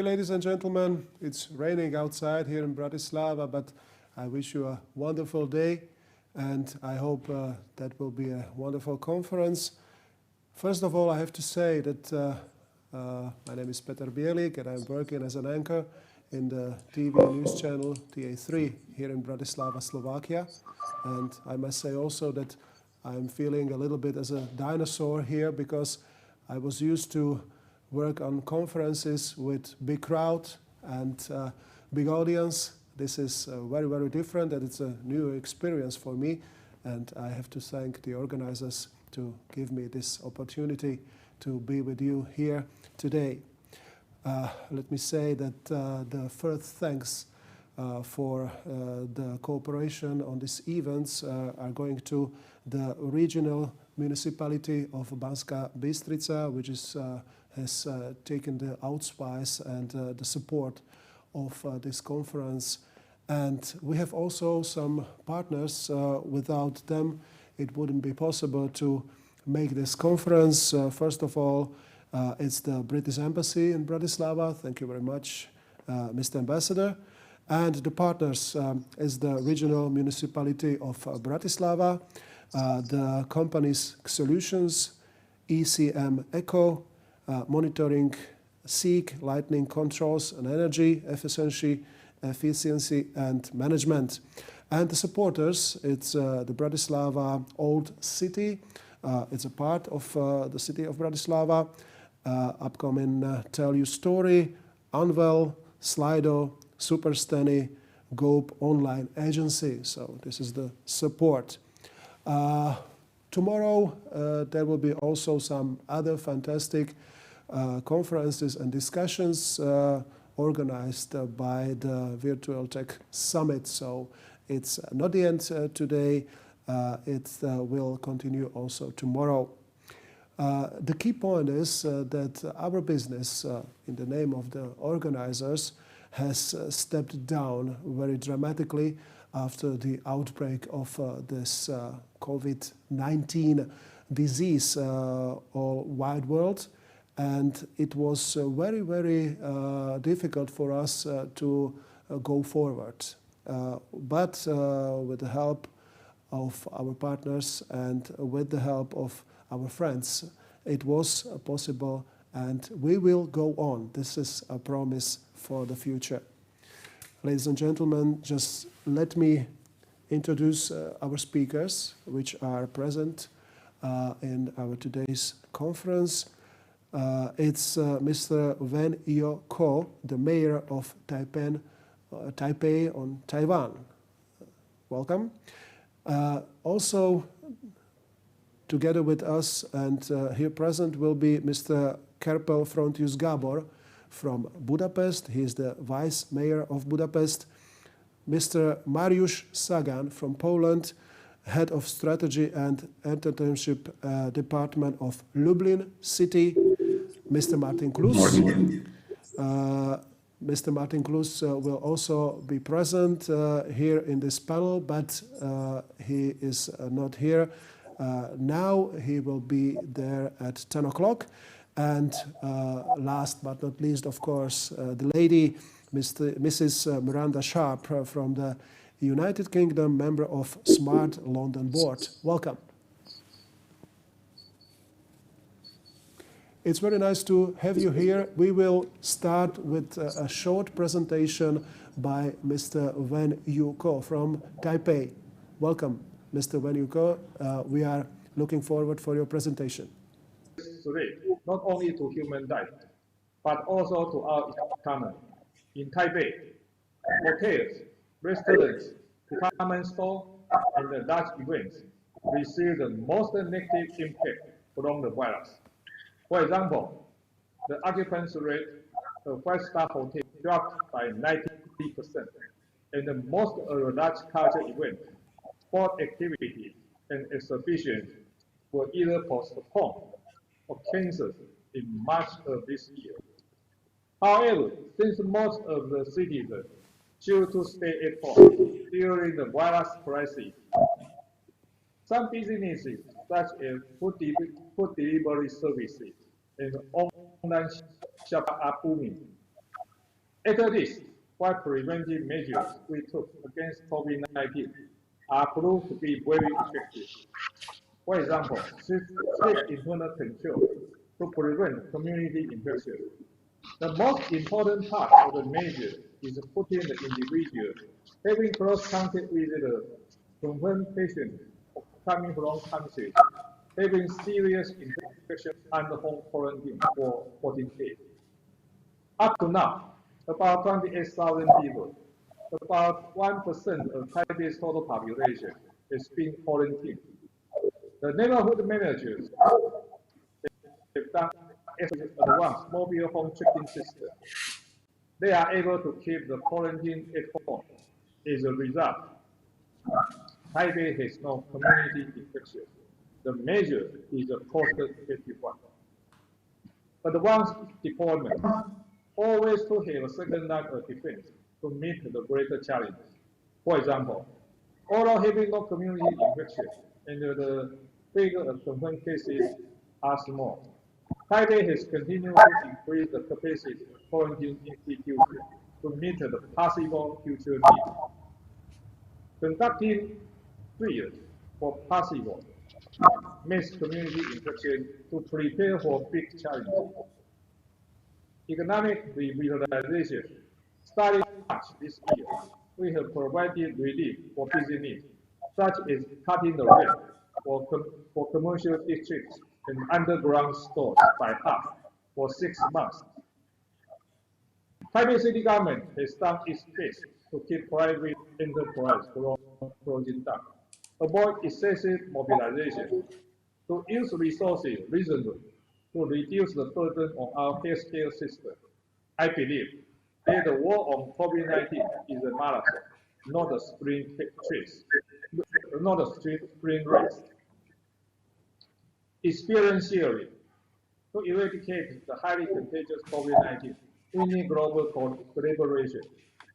Dear ladies and gentlemen, it's raining outside here in Bratislava, but I wish you a wonderful day, and I hope that will be a wonderful conference. First of all, I have to say that my name is Petrom Bielikom, and I'm working as an anchor in the TV news channel TA3 here in Bratislava, Slovakia. And I must say also that I'm feeling a little bit as a dinosaur here, because I was used to work on conferences with big crowd and big audience. This is very, very different, and it's a new experience for me. And I have to thank the organizers to give me this opportunity to be with you here today. Let me say that the first thanks for the cooperation on these events are going to the regional municipality of Banská Bystrica, which has taken the outspice and the support of this conference. And we have also some partners. Without them, it wouldn't be possible to make this conference. First of all, it's the British Embassy in Bratislava. Thank you very much, Mr. Ambassador. And the partners is the regional municipality of Bratislava, the companies Solutions, ECM Eco, monitoring SEEK, lightning controls and energy efficiency and management. And the supporters, it's the Bratislava Old City. It's a part of the city of Bratislava. Upcoming Tell You Story, Unwell, Slido, Superstany, Gope Online Agency. So this is the support. Tomorrow there will be also some other fantastic conferences and discussions organized by the Virtual.techsummit. So it's not the end today. It will continue also tomorrow. The key point is that our business, in the name of the organizers, has stepped down very dramatically after the outbreak of this COVID-19 disease all wide world. And it was very, very difficult for us to go forward. But with the help of our partners and with the help of our friends, it was possible, and we will go on. This is a promise for the future. Ladies and gentlemen, just let me introduce our speakers, which are present in our today's conference. It's Mr. Wen-Je Ko, the mayor of Taipei on Taiwan. Welcome. Also, together with us and here present will be Mr. Kerpel-Fronius Gábor from Budapest. He is the vice mayor of Budapest. Mr. Mariusz Sagan from Poland, head of strategy and entrepreneurship department of Lublin city. Mr. Martin Klus. Mr. Martin Klus will also be present here in this panel, but he is not here now. He will be there at 10 o'clock. And last but not least, of course, the lady, Mrs. Miranda Sharp from the United Kingdom, member of Smart London Board. Welcome. It's very nice to have you here. We will start with a short presentation by Mr. Wen-Je Ko from Taipei. Welcome, Mr. Wen-Je Ko. We are looking forward for your presentation. Today, not only to human life, but also to our economy. In Taipei, hotels, restaurants, department stores, and the large events receive the most negative impact from the virus. For example, the occupancy rate of five-star hotel dropped by 90%, and the most of the large cultural events, sport activities, and exhibitions were either postponed or canceled in March of this year. However, since most of the citizens choose to stay at home during the virus crisis, some businesses such as food delivery services and online shopping are booming. After this, what preventive measures we took against COVID-19 are proved to be very effective. For example, strict internal control to prevent community infection. The most important part of the measure is putting the individual having close contact with the confirmed patient coming from countries having serious infection under home quarantine for 14 days. Up to now, about 28,000 people, about 1% of Taipei's total population, has been quarantined. The neighborhood managers have done advanced mobile home checking system. They are able to keep the quarantine at home. As a result, Taipei has no community infection. The measure is a cost-effective one. Advanced deployment, always to have a second line of defense to meet the greater challenge. For example, although having no community infection and the figure of confirmed cases are small, Taipei has continued to increase the capacity of quarantine institutions to meet the possible future needs. Conducting trials for possible mass community infection to prepare for big challenges. Economic revitalization. Starting March this year, we have provided relief for business, such as cutting the rent for commercial districts and underground stores by half for 6 months. Taipei City government has done its best to keep private enterprise from closing down, avoid excessive mobilization, to use resources reasonably to reduce the burden on our healthcare system. I believe that the war on COVID-19 is a marathon, not a sprint race. Experientially, to eradicate the highly contagious COVID-19, we need global collaboration.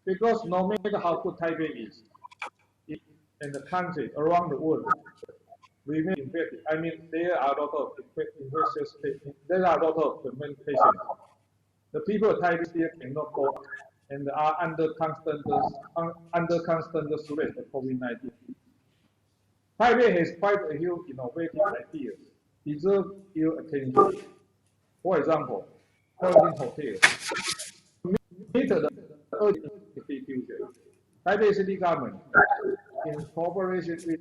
Because no matter how good Taipei is, and the countries around the world remain infected. I mean, there are a lot of infectious patients. There are a lot of patients. The people of Taipei still cannot go and are under constant threat of COVID-19. Taipei has quite a few innovative ideas deserve your attention. For example, quarantine hotels. Meet the urgent institution. Taipei City government, in cooperation with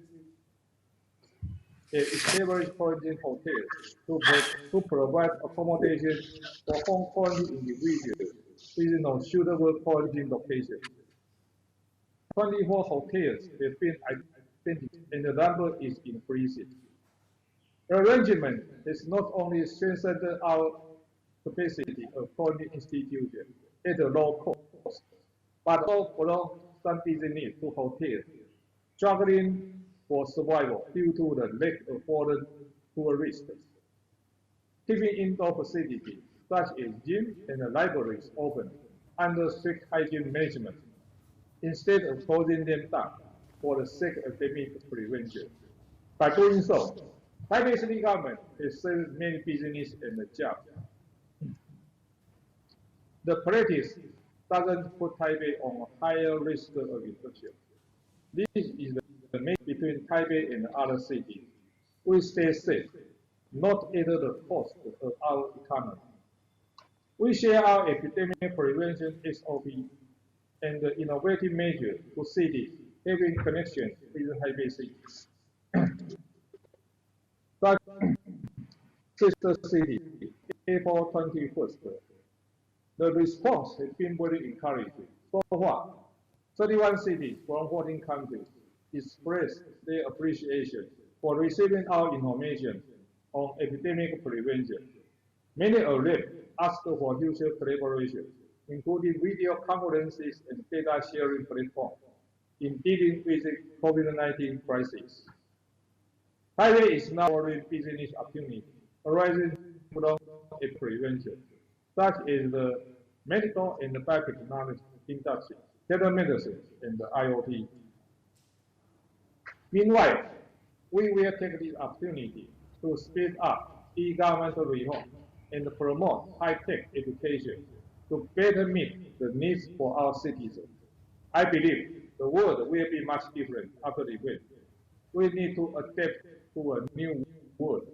established quarantine hotels to provide accommodation for home quarantine individuals with suitable quarantine locations. 24 hotels have been identified and the number is increasing. The arrangement has not only strengthened our capacity of quarantine institutions at a low cost, but also brought some business to hotels struggling for survival due to the lack of foreign tourists. Keeping indoor facilities such as gyms and libraries open under strict hygiene measurements instead of closing them down for the sake of epidemic prevention. By doing so, Taipei City government has saved many businesses and jobs. The practice doesn't put Taipei on a higher risk of infection. This is the match between Taipei and other cities. We stay safe, not at the cost of our economy. We share our epidemic prevention SOP and the innovative measures to cities having connections with Taipei City. Such sister city, April 21st. The response has been very encouraging. So far, 31 cities from 14 countries expressed their appreciation for receiving our information on epidemic prevention. Many of them asked for future collaboration, including video conferences and data sharing platforms in dealing with the COVID-19 crisis. Taipei is now offering business opportunities arising from a prevention, such as the medical and the biotechnology industry, telemedicine, and the IoT. Meanwhile, we will take this opportunity to speed up e-government reform and promote high-tech education to better meet the needs for our citizens. I believe the world will be much different after the event. We need to adapt to a new world.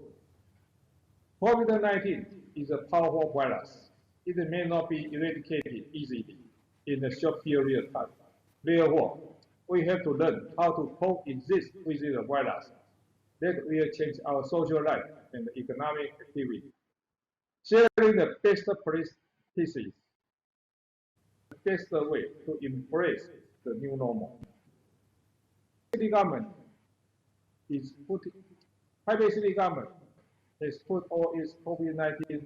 COVID-19 is a powerful virus. It may not be eradicated easily in a short period of time. Therefore, we have to learn how to coexist with the virus. That will change our social life and economic activity. Sharing the best practices, the best way to embrace the new normal. City government is Taipei City government has put all its COVID-19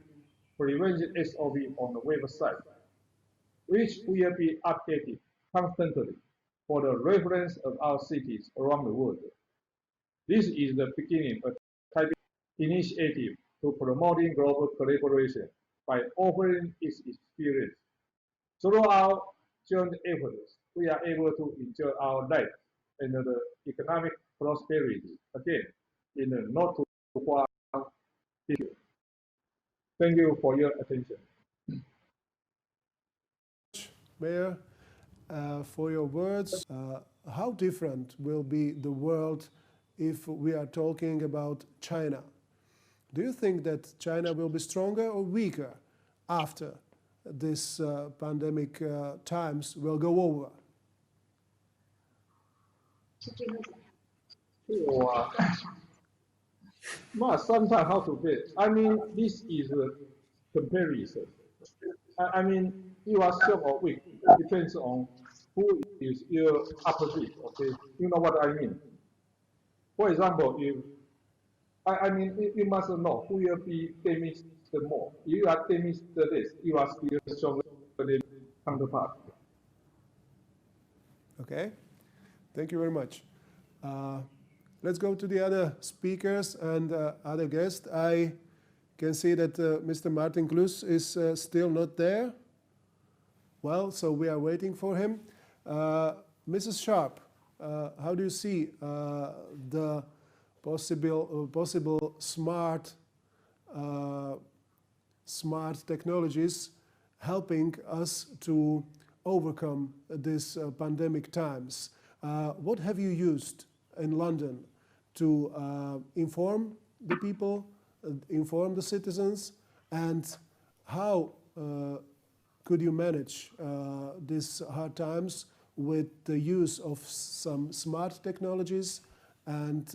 prevention SOP on the website, which will be updated constantly for the reference of our cities around the world. This is the beginning of Taipei initiative to promoting global collaboration by offering its experience. Through our joint efforts, we are able to enjoy our life and the economic prosperity again in the not too far future. Thank you for your attention. Mayor, for your words. How different will be the world if we are talking about China? Do you think that China will be stronger or weaker after this pandemic times will go over? Sometimes how to say, I mean, this is a comparison. I mean, you are strong or weak. It depends on who is your opposite, okay? You know what I mean? For example, if I mean, you must know who will be damaged the more. If you are damaged the less, you are still stronger than counterpart. Okay, thank you very much. Let's go to the other speakers and other guests. I can see that Mr. Martin Klus is still not there. Well, so we are waiting for him. Mrs. Sharp, how do you see the possible smart technologies helping us to overcome these pandemic times? What have you used in London to inform the people, inform the citizens, and how could you manage these hard times with the use of some smart technologies and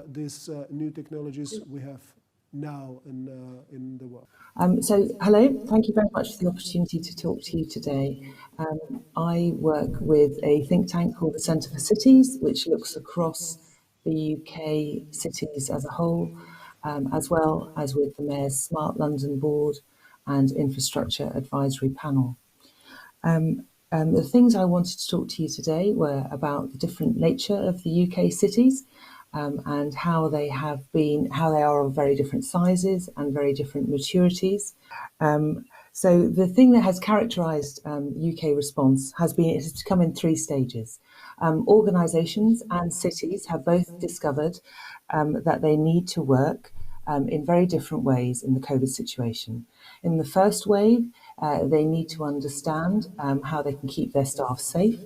these new technologies we have now in the world? So, hello, thank you very much for the opportunity to talk to you today. I work with a think tank called the Centre for Cities, which looks across the UK cities as a whole, as well as with the Mayor's Smart London Board and Infrastructure Advisory Panel. The things I wanted to talk to you today were about the different nature of the UK cities and how they are of very different sizes and very different maturities. So the thing that has characterised UK response has come in three stages. Organisations and cities have both discovered that they need to work in very different ways in the COVID situation. In the first wave, they need to understand how they can keep their staff safe,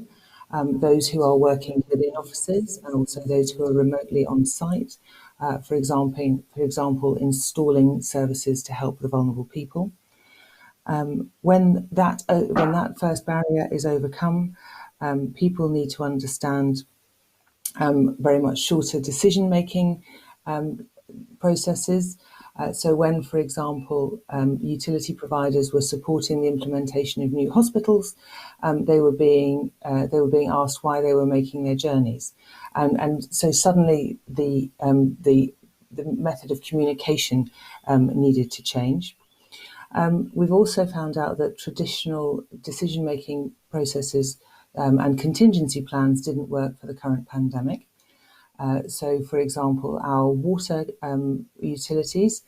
those who are working within offices and also those who are remotely on site, for example, installing services to help the vulnerable people. When that first barrier is overcome, people need to understand very much shorter decision-making processes. So when, for example, utility providers were supporting the implementation of new hospitals, they were being asked why they were making their journeys, and so suddenly the method of communication needed to change. We've also found out that traditional decision-making processes and contingency plans didn't work for the current pandemic. So, for example, our water utilities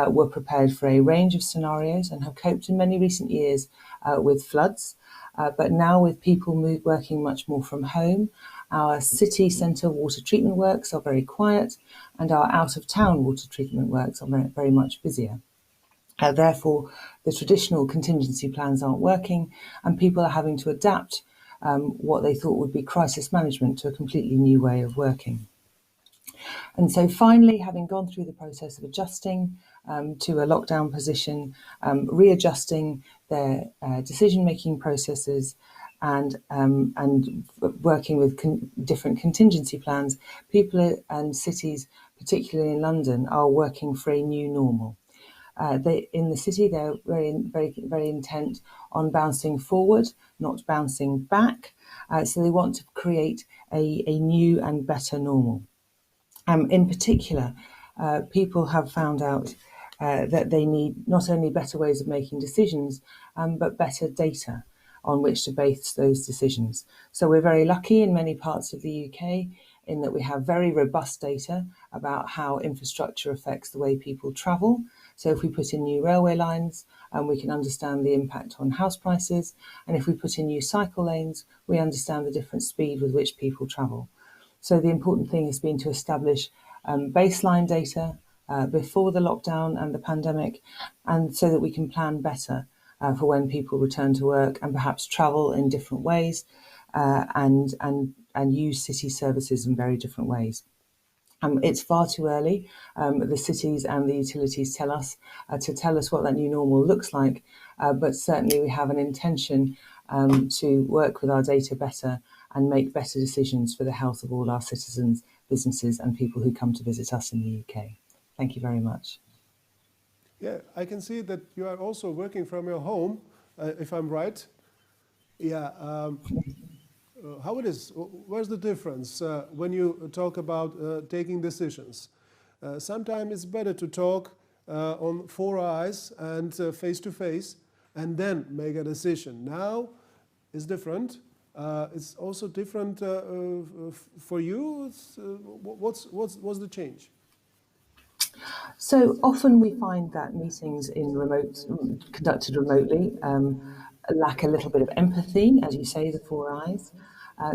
were prepared for a range of scenarios and have coped in many recent years with floods. But now with people working much more from home, our city centre water treatment works are very quiet and our out-of-town water treatment works are very much busier. Therefore, the traditional contingency plans aren't working, and people are having to adapt what they thought would be crisis management to a completely new way of working. And so finally, having gone through the process of adjusting to a lockdown position, readjusting their decision-making processes, and working with different contingency plans, people and cities, particularly in London, are working for a new normal. In the city, they're very intent on bouncing forward, not bouncing back. So they want to create a new and better normal. In particular, people have found out that they need not only better ways of making decisions, but better data on which to base those decisions. So we're very lucky in many parts of the UK in that we have very robust data about how infrastructure affects the way people travel. So if we put in new railway lines, we can understand the impact on house prices. And if we put in new cycle lanes, we understand the different speed with which people travel. So the important thing has been to establish baseline data before the lockdown and the pandemic, and so that we can plan better for when people return to work and perhaps travel in different ways and use city services in very different ways. It's far too early. The cities and the utilities tell us what that new normal looks like, but certainly we have an intention to work with our data better and make better decisions for the health of all our citizens, businesses, and people who come to visit us in the UK. Thank you very much. Yeah, I can see that you are also working from your home, if I'm right. Yeah. How it is? Where's the difference when you talk about taking decisions? Sometimes it's better to talk on four eyes and face to face, and then make a decision. Now it's different. It's also different for you. What's the change? So often we find that meetings conducted remotely lack a little bit of empathy, as you say, the four eyes.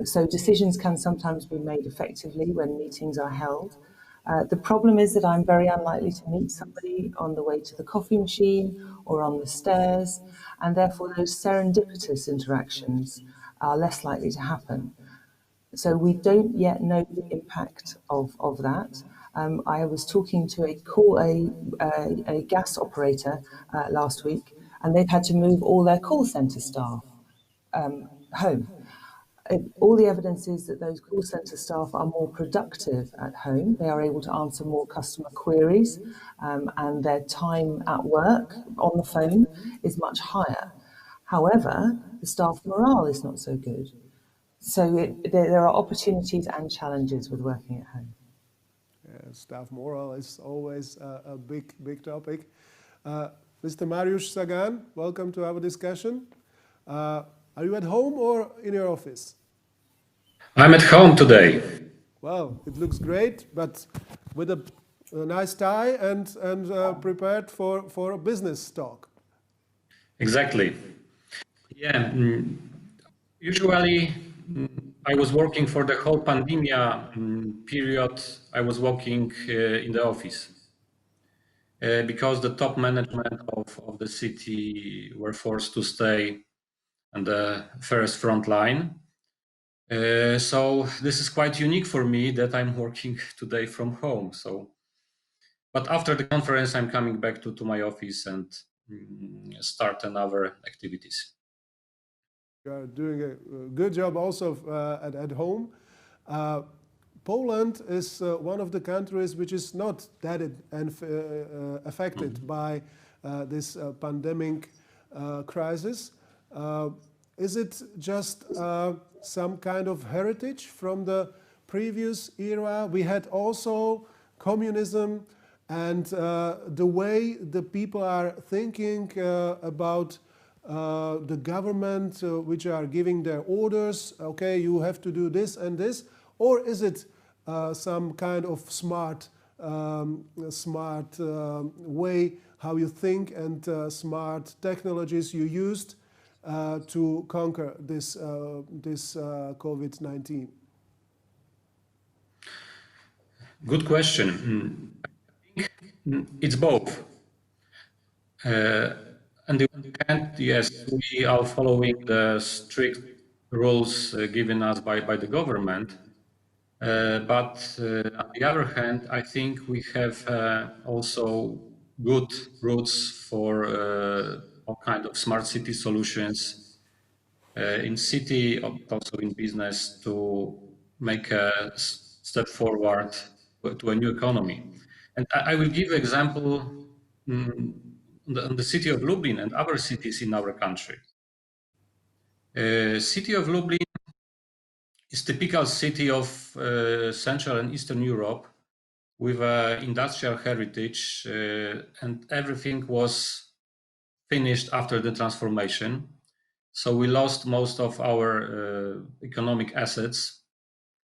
So decisions can sometimes be made effectively when meetings are held. The problem is that I'm very unlikely to meet somebody on the way to the coffee machine or on the stairs, and therefore those serendipitous interactions are less likely to happen. So we don't yet know the impact of that. I was talking to a gas operator last week, and they've had to move all their call centre staff home. All the evidence is that those call centre staff are more productive at home. They are able to answer more customer queries, and their time at work on the phone is much higher. However, the staff morale is not so good. So there are opportunities and challenges with working at home. Yeah, staff morale is always a big topic. Mr. Mariusz Sagan, welcome to our discussion. Are you at home or in your office? I'm at home today. Well, it looks great, but with a nice tie and prepared for a business talk. Exactly. Yeah. Usually, I was working for the whole pandemia period. I was working in the office because the top management of the city were forced to stay on the first front line. So this is quite unique for me that I'm working today from home. But after the conference, I'm coming back to my office and start another activities. You are doing a good job also at home. Poland is one of the countries which is not that affected by this pandemic crisis. Is it just some kind of heritage from the previous era? We had also communism, and the way the people are thinking about the government, which are giving their orders, okay, you have to do this and this, or is it some kind of smart way how you think and smart technologies you used to conquer this COVID-19? Good question. I think it's both. On the one hand, yes, we are following the strict rules given us by the government. But on the other hand, I think we have also good routes for all kind of smart city solutions in city, also in business, to make a step forward to a new economy. And I will give an example on the city of Lublin and other cities in our country. City of Lublin is typical city of Central and Eastern Europe with industrial heritage, and everything was finished after the transformation. So we lost most of our economic assets.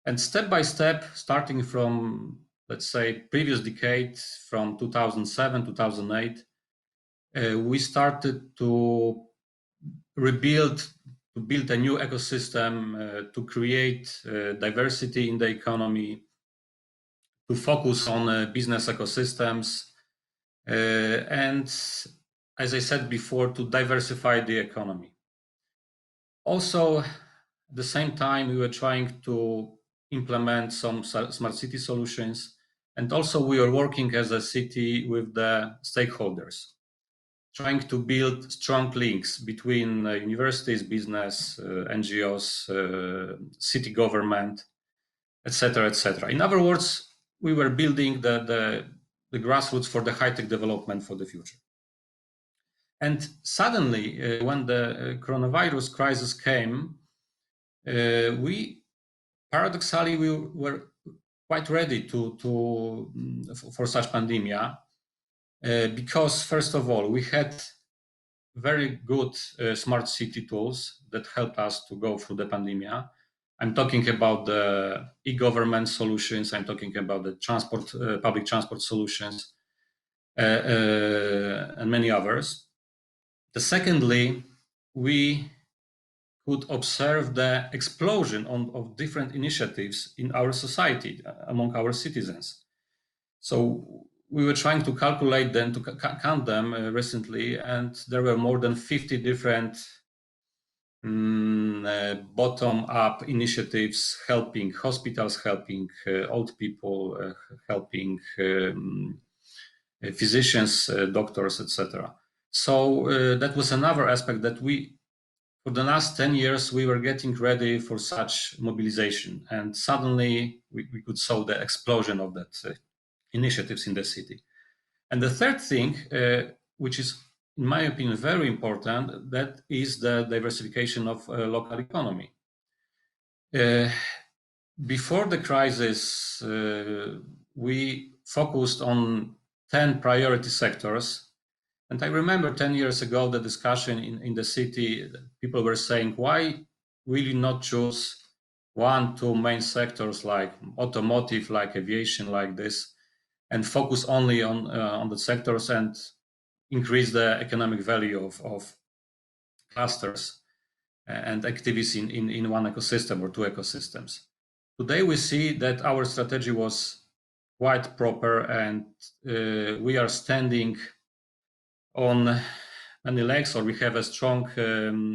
And step by step, starting from, let's say, previous decade, from 2007, 2008, we started to build a new ecosystem, to create diversity in the economy, to focus on business ecosystems, and, as I said before, to diversify the economy. Also, at the same time, we were trying to implement some smart city solutions, and also we are working as a city with the stakeholders, trying to build strong links between universities, business, NGOs, city government, etc., etc. In other words, we were building the grassroots for the high-tech development for the future. And suddenly, when the coronavirus crisis came, we paradoxally were quite ready for such pandemia, because first of all, we had very good smart city tools that helped us to go through the pandemia. I'm talking about the e-government solutions. I'm talking about the public transport solutions, and many others. Secondly, we could observe the explosion of different initiatives in our society among our citizens. So we were trying to calculate them, to count them recently, and there were more than 50 different bottom-up initiatives helping hospitals, helping old people, helping physicians, doctors, etc. So that was another aspect that for the last 10 years, we were getting ready for such mobilization. And suddenly we could saw the explosion of that initiatives in the city. And the third thing, which is, in my opinion, very important, that is the diversification of local economy. Before the crisis, we focused on 10 priority sectors. And I remember 10 years ago, the discussion in the city, people were saying, why will you not choose 1-2 main sectors like automotive, like aviation, like this, and focus only on the sectors and increase the economic value of clusters and activities in one ecosystem or 2 ecosystems. Today we see that our strategy was quite proper, and we are standing on many legs, or we have a strong,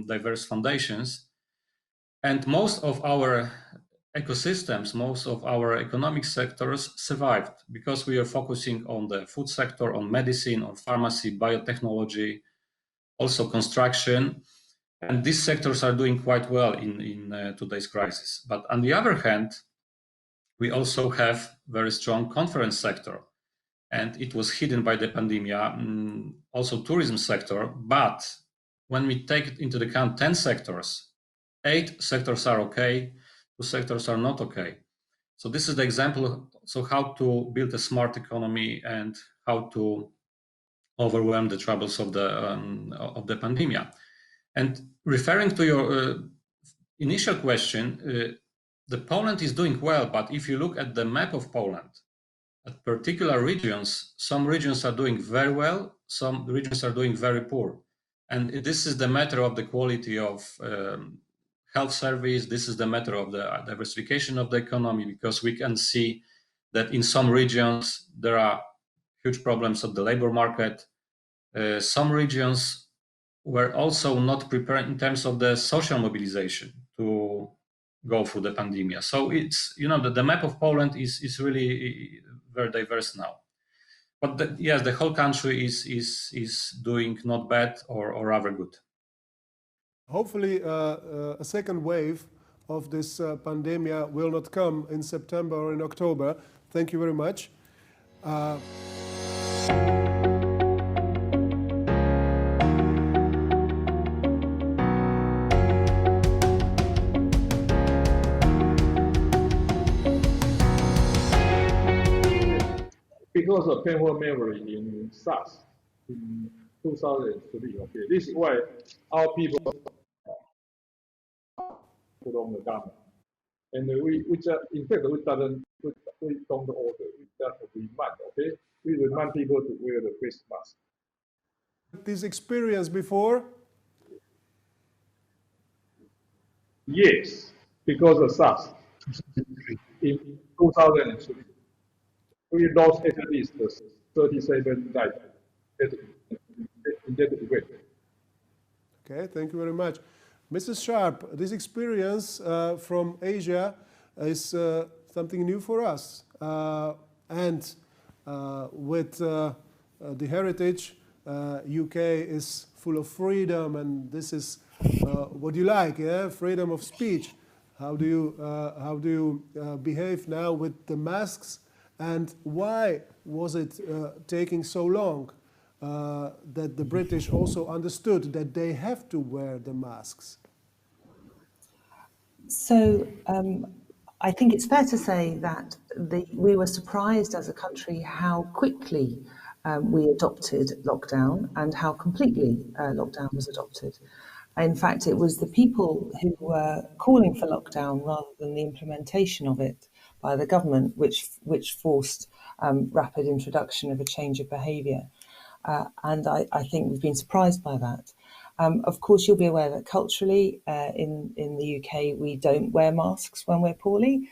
diverse foundations. And most of our ecosystems, most of our economic sectors survived because we are focusing on the food sector, on medicine, on pharmacy, biotechnology, also construction. And these sectors are doing quite well in today's crisis. But on the other hand, we also have very strong conference sector, and it was hidden by the pandemia, also tourism sector. But when we take into account 10 sectors, 8 sectors are okay, 2 sectors are not okay. So this is the example, so how to build a smart economy and how to overwhelm the troubles of the pandemia. And referring to your initial question, the Poland is doing well, but if you look at the map of Poland, at particular regions, some regions are doing very well, some regions are doing very poor. And this is the matter of the quality of health service. This is the matter of the diversification of the economy, because we can see that in some regions there are huge problems of the labor market. some regions were also not prepared in terms of the social mobilization to go through the pandemic. So it's, the map of Poland is really very diverse now. But yes, the whole country is doing not bad or rather good. Hopefully, a second wave of this pandemic will not come in September or in October. Thank you very much. Because of painful memory in SARS in 2003, okay, this is why our people put on the government. And we just, in fact, we don't order, we just remind, okay? We remind people to wear the face mask. This experience before? Yes, because of SARS in 2003. We lost at least 37 lives in that event. Okay, thank you very much. Mrs. Sharp, this experience from Asia is something new for us. And with the heritage, UK is full of freedom, and this is what you like, yeah? Freedom of speech. How do you behave now with the masks? And why was it taking so long that the British also understood that they have to wear the masks? So I think it's fair to say that we were surprised as a country how quickly we adopted lockdown and how completely lockdown was adopted. In fact, it was the people who were calling for lockdown rather than the implementation of it by the government, which forced rapid introduction of a change of behaviour. And I think we've been surprised by that. Of course, you'll be aware that culturally in the UK, we don't wear masks when we're poorly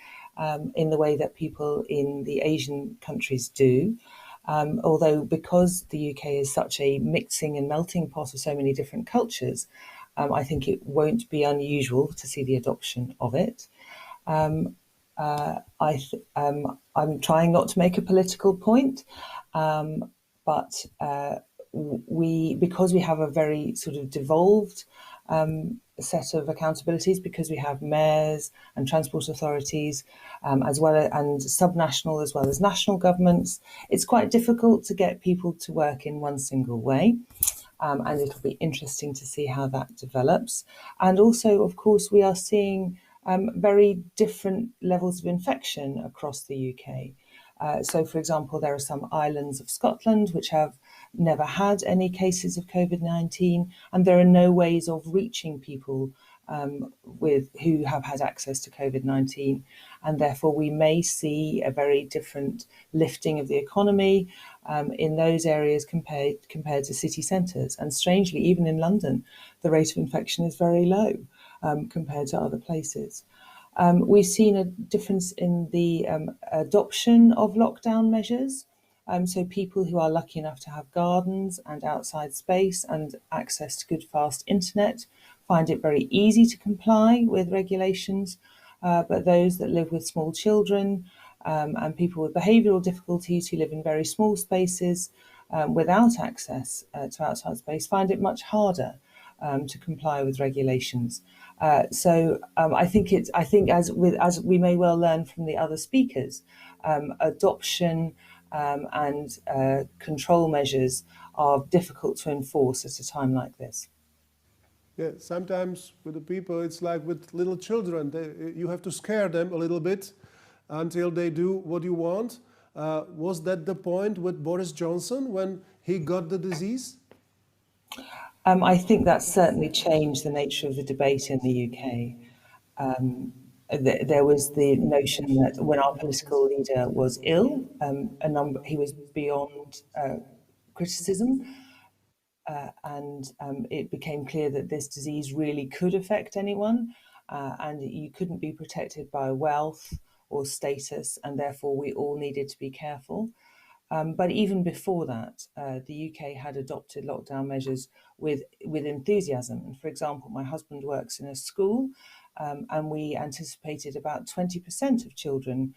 in the way that people in the Asian countries do. Although because the UK is such a mixing and melting pot of so many different cultures, I think it won't be unusual to see the adoption of it. I'm trying not to make a political point, but because we have a very sort of devolved set of accountabilities, because we have mayors and transport authorities, as well as, and subnational as well as national governments, it's quite difficult to get people to work in one single way. And it'll be interesting to see how that develops. And also, of course, we are seeing very different levels of infection across the UK. So, for example, there are some islands of Scotland which have never had any cases of COVID-19, and there are no ways of reaching people who have had access to COVID-19, and therefore we may see a very different lifting of the economy in those areas compared to city centres. And strangely, even in London, the rate of infection is very low compared to other places. We've seen a difference in the adoption of lockdown measures. So people who are lucky enough to have gardens and outside space and access to good fast internet find it very easy to comply with regulations. But those that live with small children and people with behavioural difficulties who live in very small spaces without access to outside space find it much harder to comply with regulations. So I think as we may well learn from the other speakers, adoption and control measures are difficult to enforce at a time like this. Yeah, sometimes with the people, it's like with little children. You have to scare them a little bit until they do what you want. Was that the point with Boris Johnson when he got the disease? I think that's certainly changed the nature of the debate in the UK. There was the notion that when our political leader was ill, he was beyond criticism. And it became clear that this disease really could affect anyone, and you couldn't be protected by wealth or status, and therefore we all needed to be careful. But even before that, the UK had adopted lockdown measures with enthusiasm. And for example, my husband works in a school, and we anticipated about 20% of children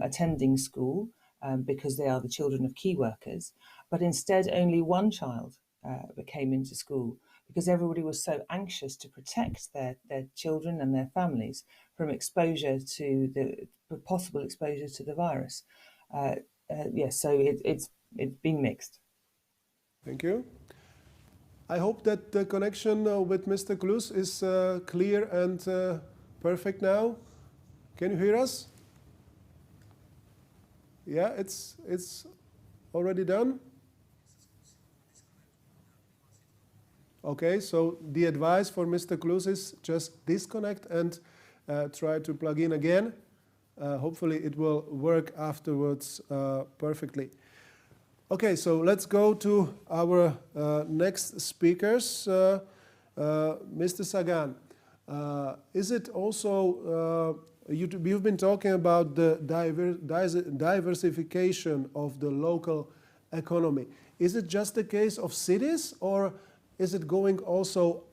attending school because they are the children of key workers. But instead, only one child came into school because everybody was so anxious to protect their children and their families from exposure to the possible exposure to the virus. Yes, so it's been mixed. Thank you. I hope that the connection with Mr. Kloes is clear and perfect now. Can you hear us? Yeah, it's already done. Okay, so the advice for Mr. Kloes is just disconnect and try to plug in again. Hopefully it will work afterwards perfectly. Okay, so let's go to our next speakers. Mr. Sagan, is it also, you've been talking about the diversification of the local economy. Is it just a case of cities, or is it going also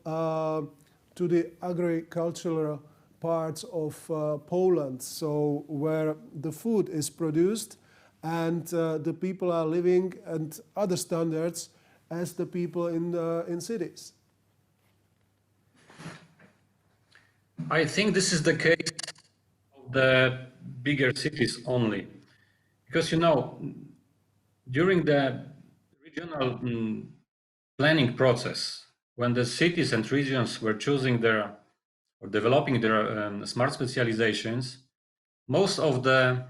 to the agricultural parts of Poland, so where the food is produced and the people are living at other standards as the people in cities? I think this is the case of the bigger cities only, because during the regional planning process, when the cities and regions were choosing their or developing their smart specializations, most of the,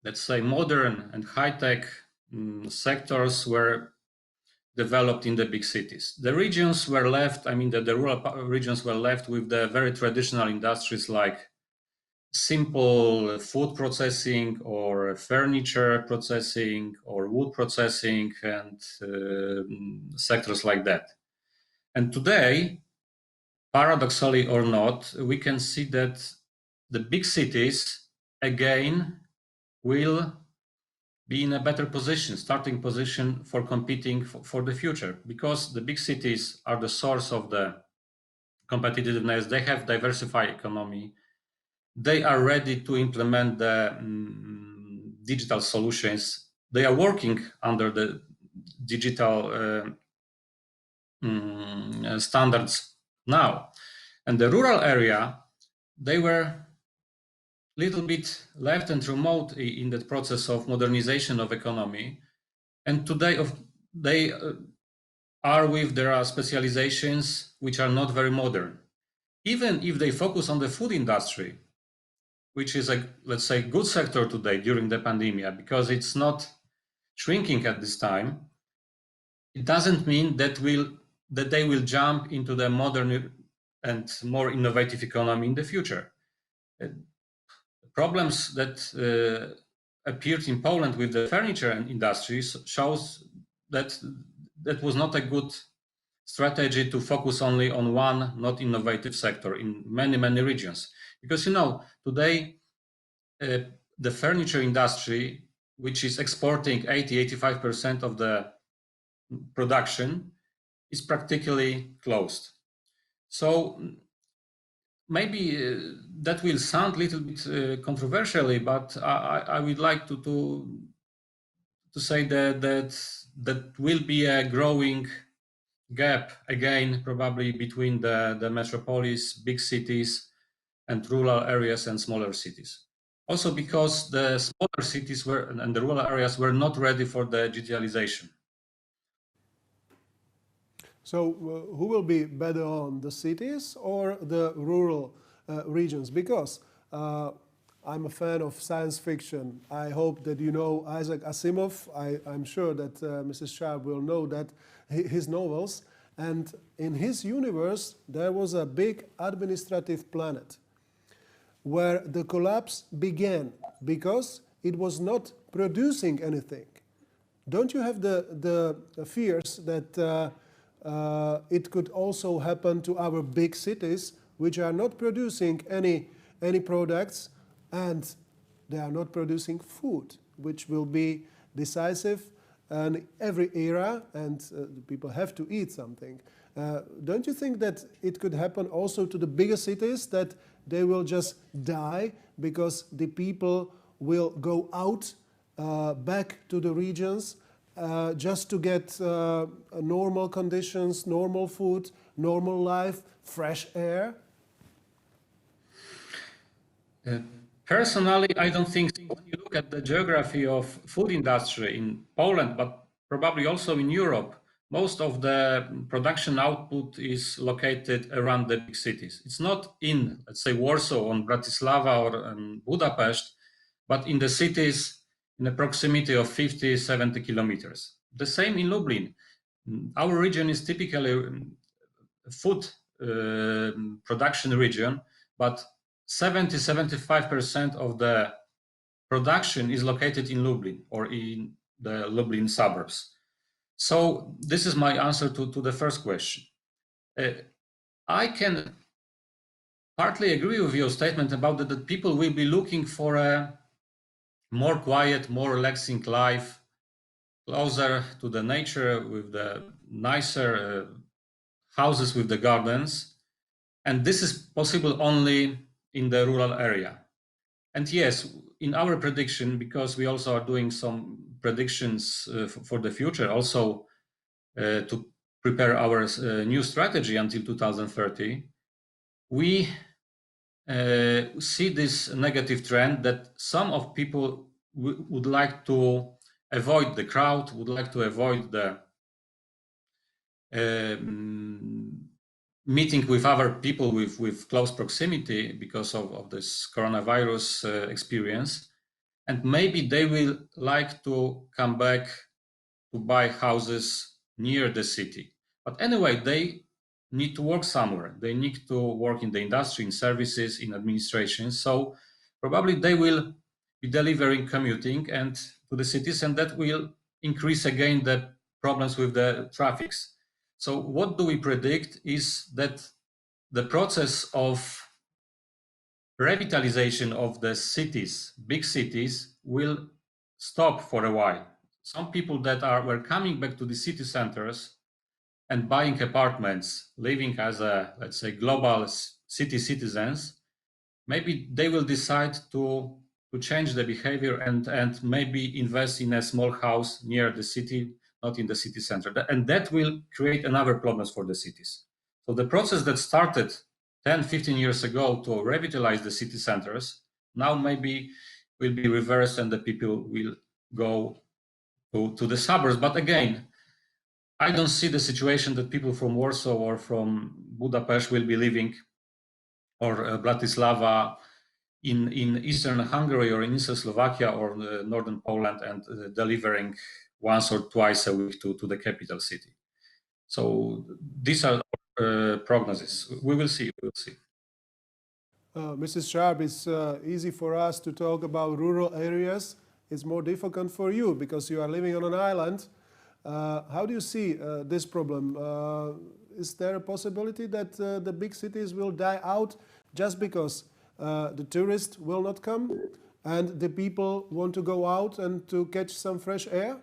let's say, modern and high-tech sectors were developed in the big cities. The regions were left, the rural regions were left with the very traditional industries like simple food processing or furniture processing or wood processing and sectors like that. And today, paradoxically or not, we can see that the big cities again will be in a better position, starting position for competing for the future, because the big cities are the source of the competitiveness. They have diversified economy. They are ready to implement the digital solutions. They are working under the digital standards now. And the rural area, they were a little bit left and remote in the process of modernization of economy. And today they are with their specializations which are not very modern. Even if they focus on the food industry, which is a, let's say, good sector today during the pandemic, because it's not shrinking at this time, it doesn't mean that they will jump into the modern and more innovative economy in the future. Problems that appeared in Poland with the furniture industry shows that that was not a good strategy to focus only on one not innovative sector in many regions. Because today the furniture industry, which is exporting 80-85% of the production, is practically closed. So maybe that will sound a little bit controversially, but I would like to say that will be a growing gap again, probably between the metropolis, big cities, and rural areas and smaller cities. Also because the smaller cities and the rural areas were not ready for the digitalization. So who will be better on, the cities or the rural regions? Because I'm a fan of science fiction. I hope that you know Isaac Asimov. I'm sure that Mrs. Sharp will know that his novels. And in his universe, there was a big administrative planet where the collapse began because it was not producing anything. Don't you have the fears that it could also happen to our big cities, which are not producing any products, and they are not producing food, which will be decisive in every era, and people have to eat something. Don't you think that it could happen also to the bigger cities, that they will just die because the people will go out back to the regions just to get normal conditions, normal food, normal life, fresh air? Personally, I don't think so. When you look at the geography of food industry in Poland, but probably also in Europe, most of the production output is located around the big cities. It's not in, let's say, Warsaw or Bratislava or Budapest, but in the cities in the proximity of 50, 70 kilometers. The same in Lublin. Our region is typically a food production region, but 70-75% of the production is located in Lublin or in the Lublin suburbs. So this is my answer to the first question. I can partly agree with your statement about that people will be looking for a more quiet, more relaxing life, closer to the nature, with the nicer houses with the gardens. And this is possible only in the rural area. And yes, in our prediction, because we also are doing some predictions for the future, also to prepare our new strategy until 2030, we see this negative trend that some of people would like to avoid the crowd, would like to avoid the meeting with other people with close proximity because of this coronavirus experience. And maybe they will like to come back to buy houses near the city. But anyway, they need to work somewhere. They need to work in the industry, in services, in administration. So probably they will be delivering commuting and to the cities, and that will increase again the problems with the traffics. So what do we predict is that the process of revitalization of the cities, big cities, will stop for a while. Some people that were coming back to the city centers and buying apartments, living as let's say, global city citizens, maybe they will decide to change the behavior and maybe invest in a small house near the city, not in the city center. And that will create another problems for the cities. So the process that started 10, 15 years ago to revitalize the city centers, now maybe will be reversed and the people will go to the suburbs. But again, I don't see the situation that people from Warsaw or from Budapest will be living, or Bratislava, in eastern Hungary or in eastern Slovakia or northern Poland and delivering once or twice a week to the capital city. So these are prognosis. We will see. We will see. Mrs. Sharp, it's easy for us to talk about rural areas. It's more difficult for you because you are living on an island. How do you see this problem? Is there a possibility that the big cities will die out just because the tourists will not come and the people want to go out and to catch some fresh air?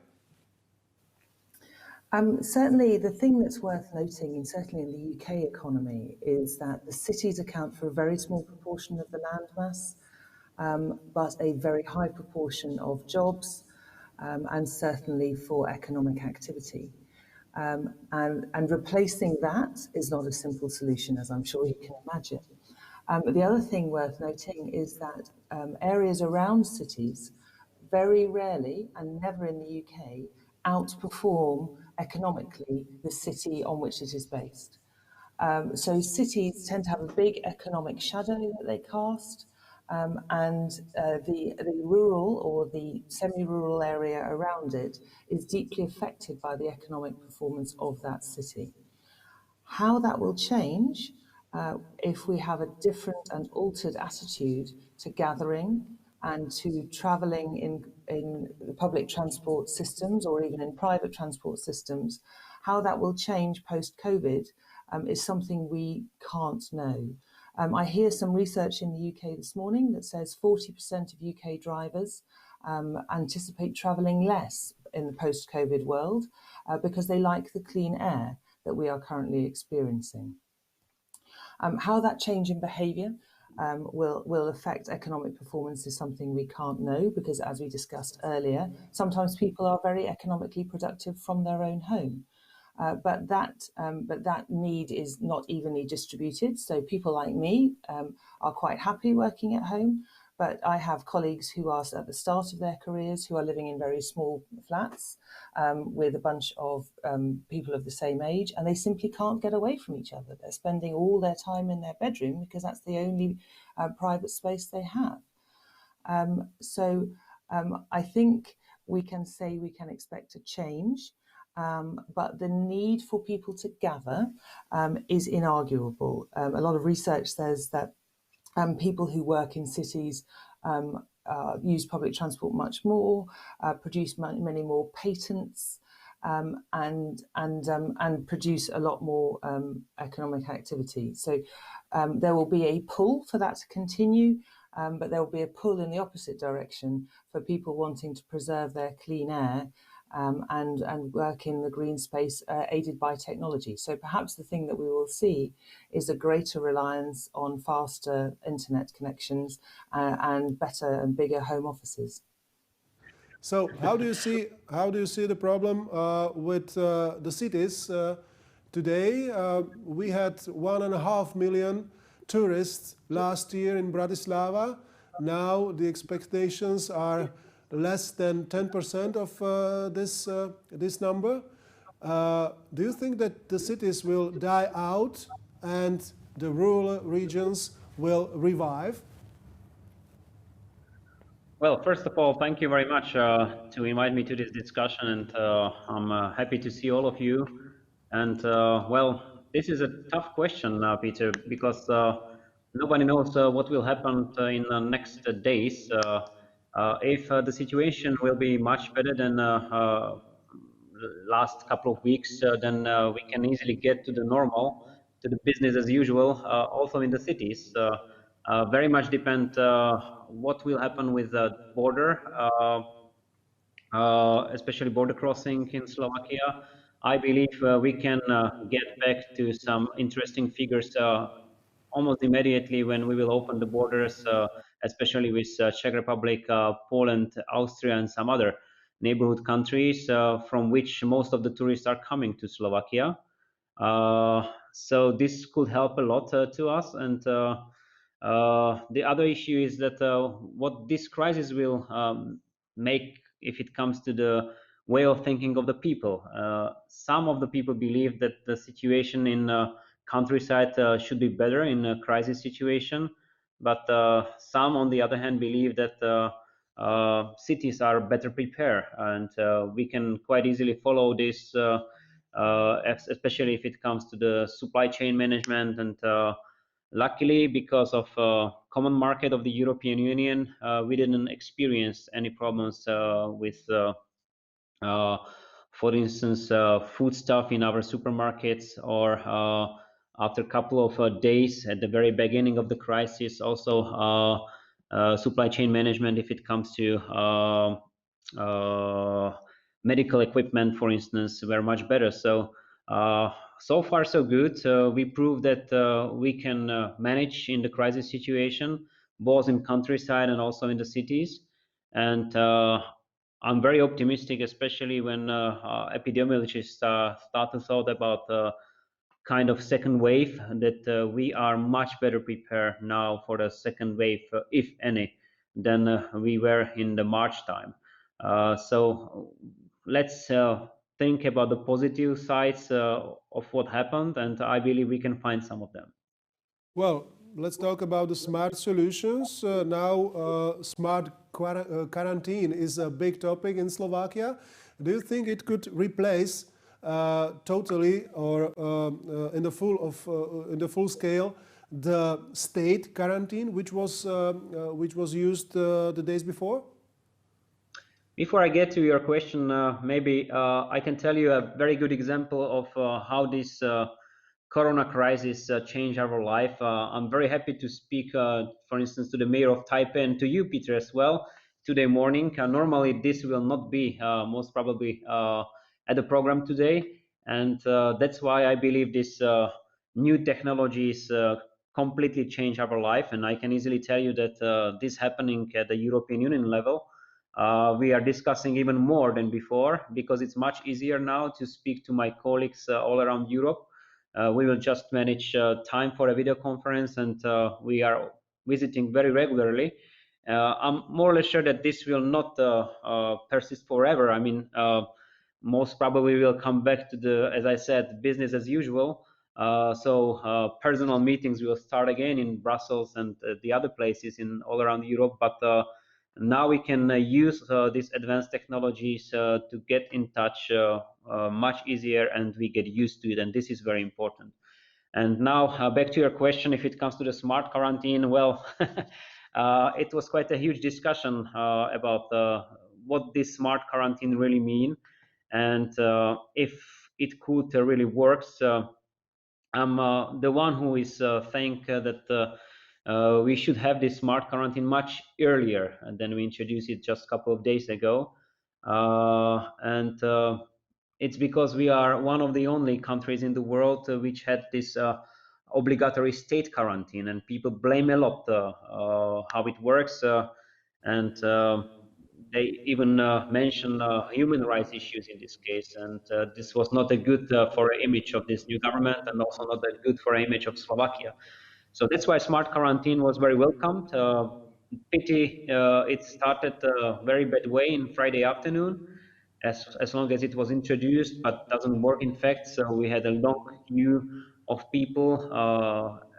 Certainly, the thing that's worth noting, and certainly in the UK economy, is that the cities account for a very small proportion of the landmass, but a very high proportion of jobs, and certainly for economic activity. And replacing that is not a simple solution, as I'm sure you can imagine. The other thing worth noting is that areas around cities very rarely, and never in the UK, outperform economically the city on which it is based. So cities tend to have a big economic shadow that they cast, and the rural or the semi-rural area around it is deeply affected by the economic performance of that city. How that will change if we have a different and altered attitude to gathering and to travelling in the public transport systems or even in private transport systems, how that will change post-COVID is something we can't know. I hear some research in the UK this morning that says 40% of UK drivers anticipate travelling less in the post-COVID world because they like the clean air that we are currently experiencing. How that change in behaviour will affect economic performance is something we can't know, because as we discussed earlier, sometimes people are very economically productive from their own home. But that need is not evenly distributed. So people like me are quite happy working at home, but I have colleagues who are at the start of their careers who are living in very small flats with a bunch of people of the same age, and they simply can't get away from each other. They're spending all their time in their bedroom because that's the only private space they have. So I think we can say we can expect a change. But the need for people to gather is inarguable. A lot of research says that people who work in cities use public transport much more, produce many more patents, and produce a lot more economic activity. So there will be a pull for that to continue, but there will be a pull in the opposite direction for people wanting to preserve their clean air and work in the green space aided by technology. So perhaps the thing that we will see is a greater reliance on faster internet connections and better and bigger home offices. So how do you see the problem with the cities? Today we had 1.5 million tourists last year in Bratislava. Now the expectations are less than 10% of this number. Do you think that the cities will die out and the rural regions will revive? Well, first of all, thank you very much to invite me to this discussion, and I'm happy to see all of you. And well, this is a tough question, Peter, because nobody knows what will happen in the next days. If the situation will be much better than last couple of weeks, then we can easily get to the normal, to the business as usual, also in the cities. Very much depend what will happen with the border, especially border crossing in Slovakia. I believe we can get back to some interesting figures almost immediately when we will open the borders, especially with Czech Republic, Poland, Austria, and some other neighborhood countries from which most of the tourists are coming to Slovakia. So this could help a lot to us. And the other issue is that what this crisis will make, if it comes to the way of thinking of the people. Some of the people believe that the situation in countryside should be better in a crisis situation, but some, on the other hand, believe that cities are better prepared, and we can quite easily follow this, especially if it comes to the supply chain management. And luckily, because of common market of the European Union, we didn't experience any problems with for instance, food stuff in our supermarkets, or after a couple of days at the very beginning of the crisis, also supply chain management if it comes to medical equipment, for instance, were much better. So so far so good. We proved that we can manage in the crisis situation, both in countryside and also in the cities. And I'm very optimistic, especially when epidemiologists start to thought about kind of second wave, that we are much better prepared now for the second wave, if any, than we were in the March time. So let's think about the positive sides of what happened, and I believe we can find some of them. Well, let's talk about the smart solutions. Now, smart quarantine is a big topic in Slovakia. Do you think it could replace totally, or in the full scale, the state quarantine, which was used the days before? Before I get to your question, maybe I can tell you a very good example of how this Corona crisis changed our life. I'm very happy to speak, for instance, to the mayor of Taipei and to you, Peter, as well, today morning. Normally, this will not be most probably at the program today, and that's why I believe this new technologies completely change our life. And I can easily tell you that this happening at the European Union level. We are discussing even more than before, because it's much easier now to speak to my colleagues all around Europe. We will just manage time for a video conference, and we are visiting very regularly. I'm more or less sure that this will not persist forever. I mean, most probably we'll come back to the, as I said, business as usual. So personal meetings will start again in Brussels and the other places in all around Europe. But now we can use these advanced technologies to get in touch much easier, and we get used to it, and this is very important. And now back to your question, if it comes to the smart quarantine, well, it was quite a huge discussion about what this smart quarantine really mean, and if it could really works. I'm the one who is saying that we should have this smart quarantine much earlier than we introduced it just a couple of days ago. And it's because we are one of the only countries in the world which had this obligatory state quarantine, and people blame a lot how it works, and they even mention human rights issues in this case, and this was not a good for an image of this new government, and also not that good for an image of Slovakia. So that's why smart quarantine was very welcomed. Pity it started a very bad way in Friday afternoon, as long as it was introduced, but doesn't work in fact. So we had a long queue of people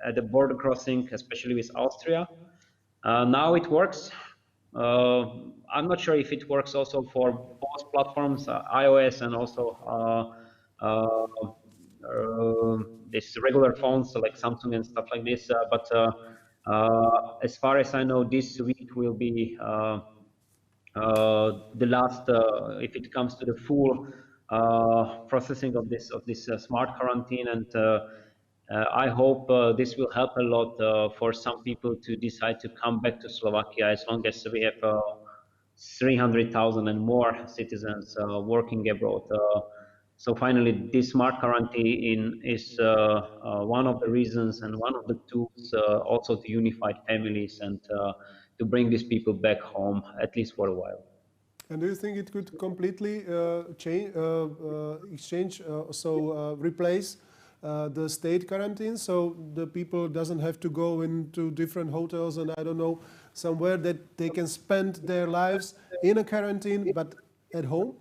at the border crossing, especially with Austria. Now it works. I'm not sure if it works also for both platforms, iOS and also these regular phones like Samsung and stuff like this. But as far as I know, this week will be the last, if it comes to the full processing of this smart quarantine, and I hope this will help a lot for some people to decide to come back to Slovakia, as long as we have 300,000 and more citizens working abroad. So finally, this smart quarantine is one of the reasons and one of the tools also to unify families and to bring these people back home, at least for a while. And do you think it could completely replace the state quarantine, so the people doesn't have to go into different hotels and I don't know, somewhere that they can spend their lives in a quarantine but at home?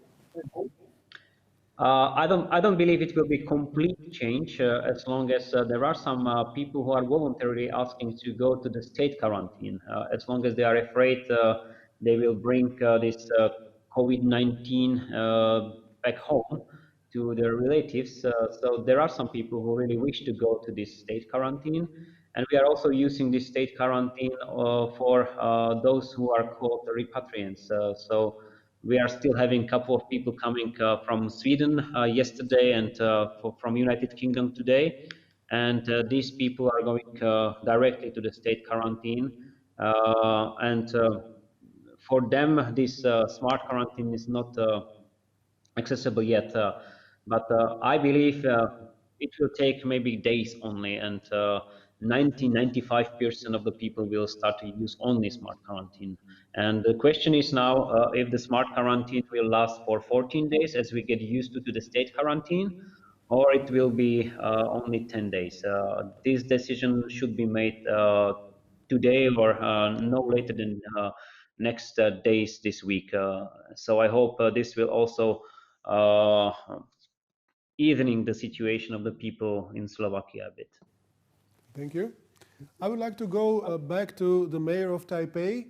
I don't believe it will be complete change as long as there are some people who are voluntarily asking to go to the state quarantine, as long as they are afraid they will bring this COVID-19 back home to their relatives. So there are some people who really wish to go to this state quarantine, and we are also using this state quarantine for those who are called repatriants. So we are still having a couple of people coming from Sweden yesterday and from United Kingdom today, and these people are going directly to the state quarantine, and for them this smart quarantine is not accessible yet, but I believe it will take maybe days only, and 95% of the people will start to use only smart quarantine. And the question is now if the smart quarantine will last for 14 days as we get used to the state quarantine, or it will be only 10 days. This decision should be made today or no later than next days this week. So I hope this will also evening the situation of the people in Slovakia a bit. Thank you. I would like to go back to the mayor of Taipei.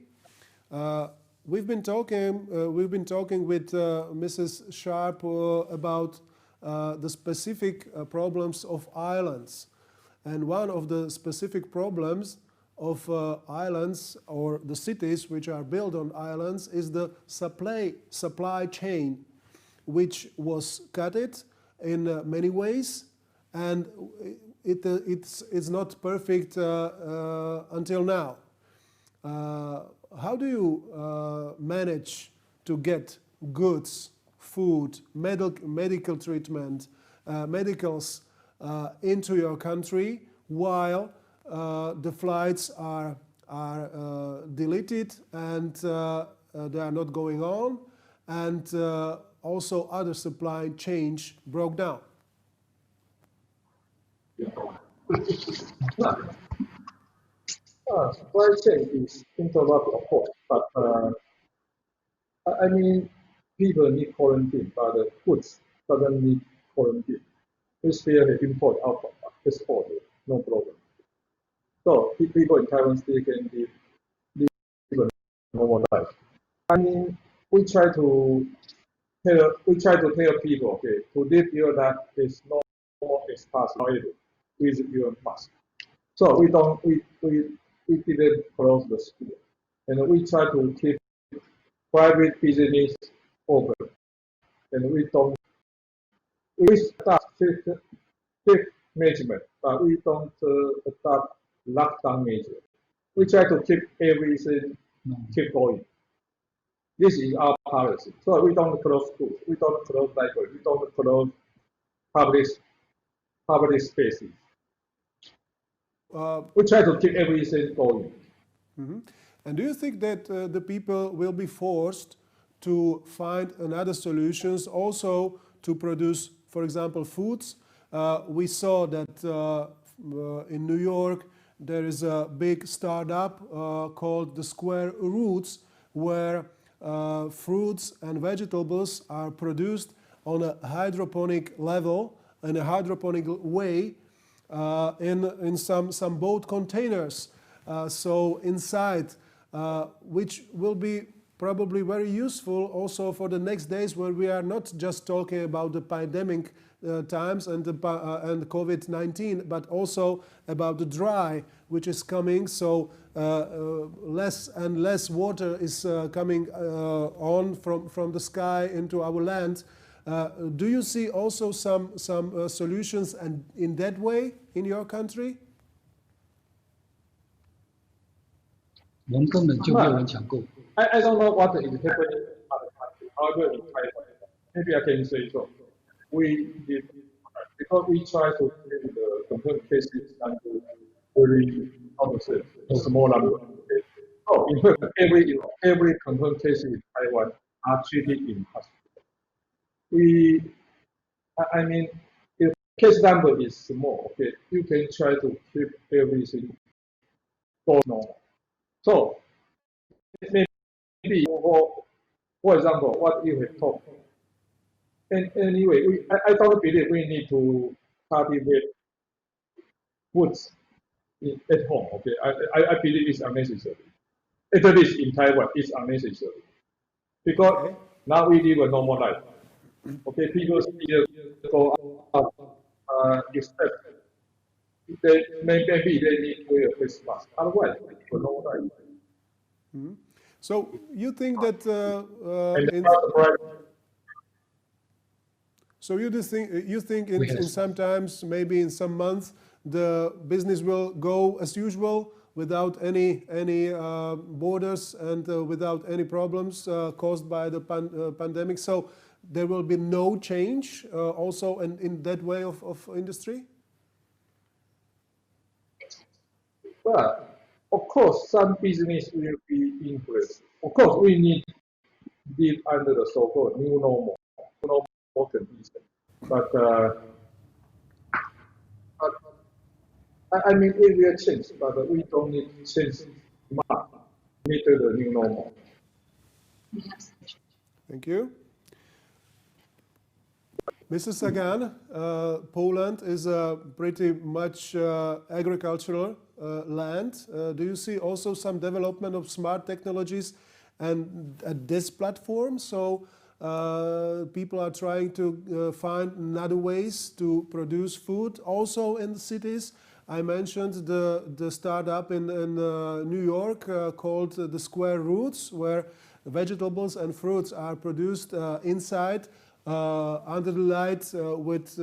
We've been talking with Mrs. Sharp about the specific problems of islands, and one of the specific problems of islands or the cities which are built on islands is the supply chain, which was cut in many ways, and it's not perfect until now. how do you manage to get goods, food, medical treatment, medicals into your country while the flights are deleted and they are not going on, and also other supply chain broke down? Supply chain is interrupted, of course, but I mean, people need quarantine, but the goods doesn't need quarantine. We still import, output, export, no problem. So people in Taiwan still can live a normal life. I mean, we try to tell people, okay, to live your life is no more as possible with your mask. So we didn't close the school, and we try to keep private business open, and we start strict management, but we don't adopt lockdown measure. We try to keep everything keep going. This is our policy. So we don't close schools, we don't close libraries, we don't close public spaces. We try to keep everything going. Mm-hmm. And do you think that the people will be forced to find another solutions also to produce, for example, foods? We saw that in New York there is a big startup called the Square Roots, where fruits and vegetables are produced on a hydroponic level, in a hydroponic way, in some boat containers. So inside, which will be probably very useful also for the next days, where we are not just talking about the pandemic times and COVID-19, but also about the dry, which is coming. So less and less water is coming on from the sky into our land. Do you see also some solutions and in that way in your country? I don't know what is happening in other countries. However, in Taiwan, maybe I can say so. Because we try to keep the confirmed cases under very a small number. Okay. So in fact, every confirmed case in Taiwan are treated in hospital. I mean, if case number is small, okay, you can try to keep everything going normal. So maybe for example, what you have talked. And anyway, I don't believe we need to cultivate foods at home. Okay, I believe it's unnecessary. At least in Taiwan, it's unnecessary because now we live a normal life. Okay, people still go out, except maybe they need to wear a face mask. Otherwise, it's a normal life. Mm-hmm. So you think that so you think in sometimes, maybe in some months, the business will go as usual without any borders and without any problems caused by the pandemic. So there will be no change also in that way of industry? Well, of course, some business will be influenced. Of course, we need to live under the so-called new normal condition. But I mean, it will change, but we don't need to change much to meet the new normal. Thank you. Mr. Sagan, Poland is a pretty much agricultural land. Do you see also some development of smart technologies and at this platform? So people are trying to find other ways to produce food also in the cities. I mentioned the startup in New York called the Square Roots, where vegetables and fruits are produced inside under the light with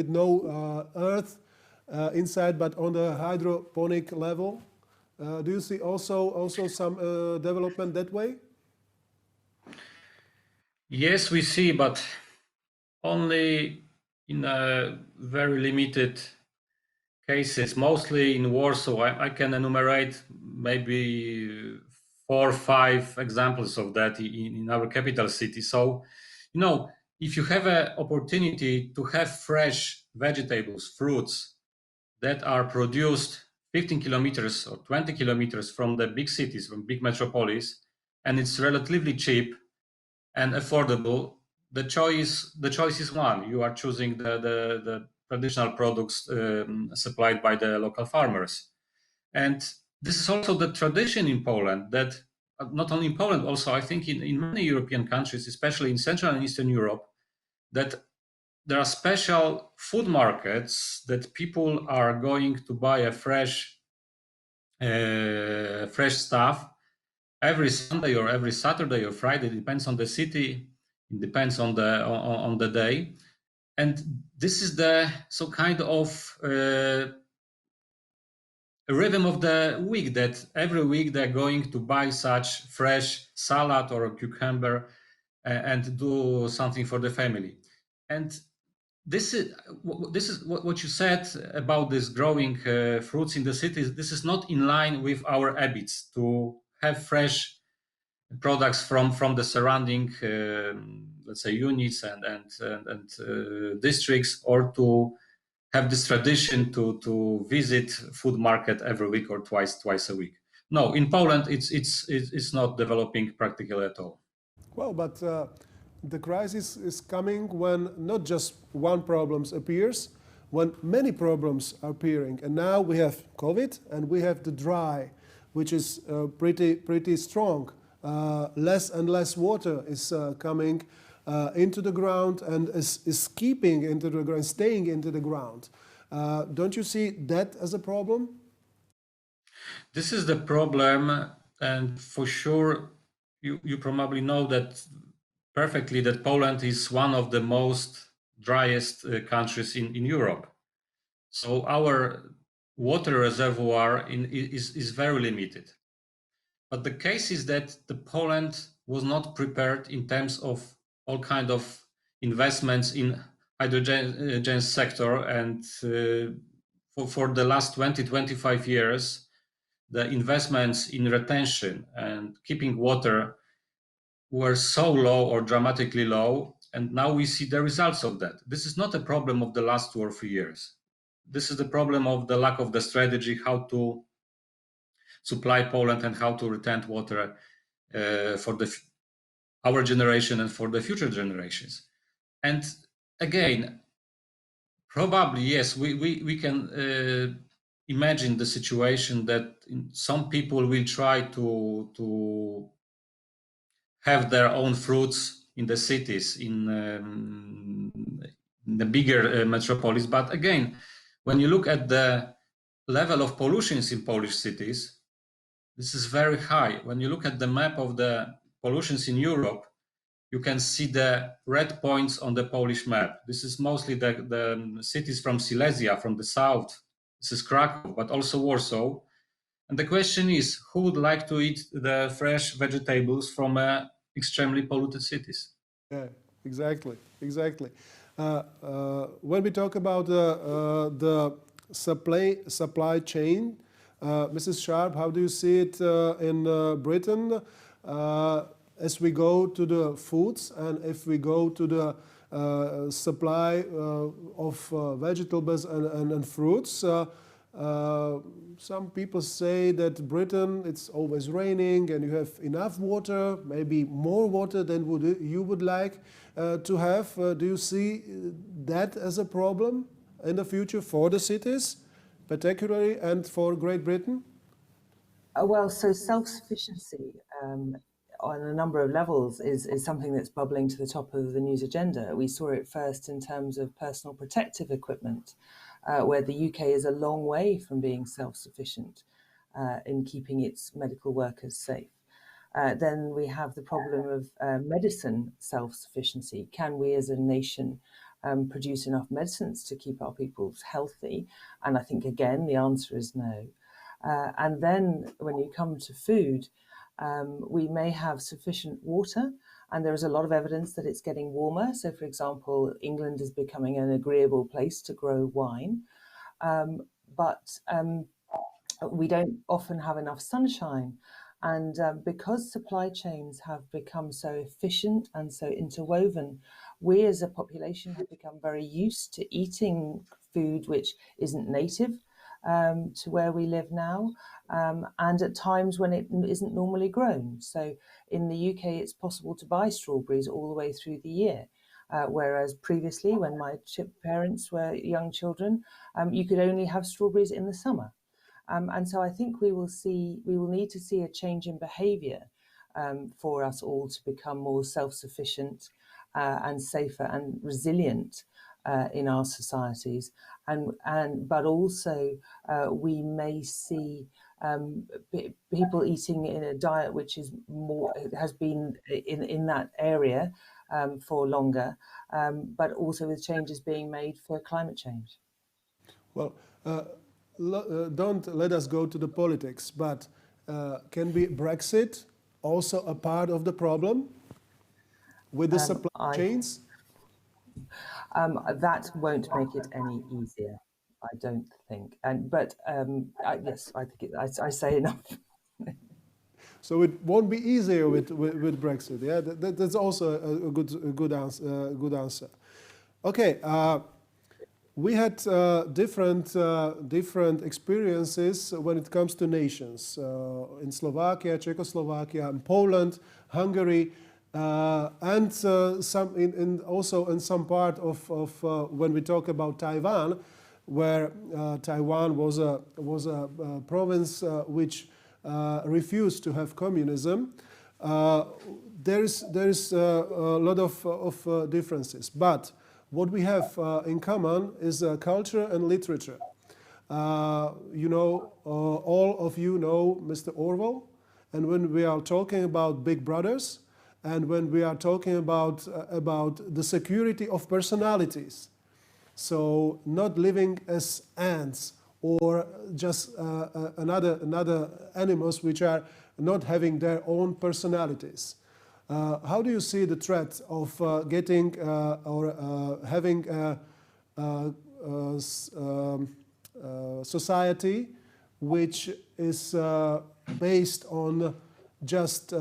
no earth, inside, but on the hydroponic level. Do you see also some development that way? Yes, we see, but only in a very limited cases, mostly in Warsaw. I can enumerate maybe 4 or 5 examples of that in our capital city. So, if you have an opportunity to have fresh vegetables, fruits that are produced 15 kilometers or 20 kilometers from the big cities, from big metropolis, and it's relatively cheap and affordable, the choice is one. You are choosing the traditional products supplied by the local farmers. And this is also the tradition in Poland, that not only in Poland, also I think in many European countries, especially in Central and Eastern Europe, that there are special food markets that people are going to buy a fresh stuff every Sunday or every Saturday or Friday. It depends on the city. It depends on the day. And this is the kind of rhythm of the week, that every week they're going to buy such fresh salad or a cucumber and do something for the family. And this is what you said about this growing fruits in the cities. This is not in line with our habits to have fresh products from the surrounding, let's say, units and districts, or to have this tradition to visit food market every week or twice a week. No, in Poland it's not developing practically at all. Well, but the crisis is coming when not just one problem appears, when many problems are appearing. And now we have COVID and we have the dry, which is pretty strong. Less and less water is coming into the ground and is keeping into the ground, staying into the ground. Don't you see that as a problem? This is the problem, and for sure you probably know that perfectly, that Poland is one of the most driest countries in Europe. So our water reservoir is very limited. But the case is that the Poland was not prepared in terms of all kind of investments in hydrogen sector, and for the last 20-25 years, the investments in retention and keeping water were so low or dramatically low, and now we see the results of that. This is not a problem of the last 2 or 3 years. This is the problem of the lack of the strategy, how to supply Poland and how to retain water for our generation and for the future generations. And again, probably, yes, we can imagine the situation that some people will try to have their own fruits in the cities, in the bigger metropolis. But again, when you look at the level of pollutions in Polish cities, this is very high. When you look at the map of the pollutions in Europe, you can see the red points on the Polish map. This is mostly the cities from Silesia, from the south. This is Krakow, but also Warsaw. And the question is, who would like to eat the fresh vegetables from extremely polluted cities? Yeah, exactly. When we talk about the supply chain, Mrs. Sharp, how do you see it in Britain as we go to the foods, and if we go to the supply of vegetables and fruits? Some people say that Britain, it's always raining and you have enough water, maybe more water than you would like to have. Do you see that as a problem in the future for the cities, particularly, and for Great Britain? Well, so self-sufficiency on a number of levels is something that's bubbling to the top of the news agenda. We saw it first in terms of personal protective equipment, where the UK is a long way from being self-sufficient in keeping its medical workers safe. Then we have the problem of medicine self-sufficiency. Can we as a nation produce enough medicines to keep our people healthy? And I think, again, the answer is no. And then when you come to food, we may have sufficient water, and there is a lot of evidence that it's getting warmer. So, for example, England is becoming an agreeable place to grow wine. But we don't often have enough sunshine. And because supply chains have become so efficient and so interwoven, we as a population have become very used to eating food which isn't native to where we live now, and at times when it isn't normally grown. So in the UK, it's possible to buy strawberries all the way through the year. Whereas previously, when my parents were young children, you could only have strawberries in the summer. And so I think we will need to see a change in behaviour for us all to become more self-sufficient and safer and resilient in our societies. But also we may see people eating in a diet which is more has been in that area for longer, but also with changes being made for climate change. Well, don't let us go to the politics, but can be Brexit also a part of the problem with the supply chains? That won't make it any easier, I don't think. But yes, I think I say enough. So it won't be easier with Brexit. Yeah, that's also a good answer. Okay, we had different experiences when it comes to nations in Slovakia, Czechoslovakia, and Poland, Hungary, and also in some part of when we talk about Taiwan, where Taiwan was a province which refused to have communism. There is a lot of differences, but what we have in common is culture and literature. All of you know Mr. Orwell, and when we are talking about big brothers, and when we are talking about the security of personalities, so not living as ants or just another animals which are not having their own personalities. How do you see the threat of getting or having a society which is based on just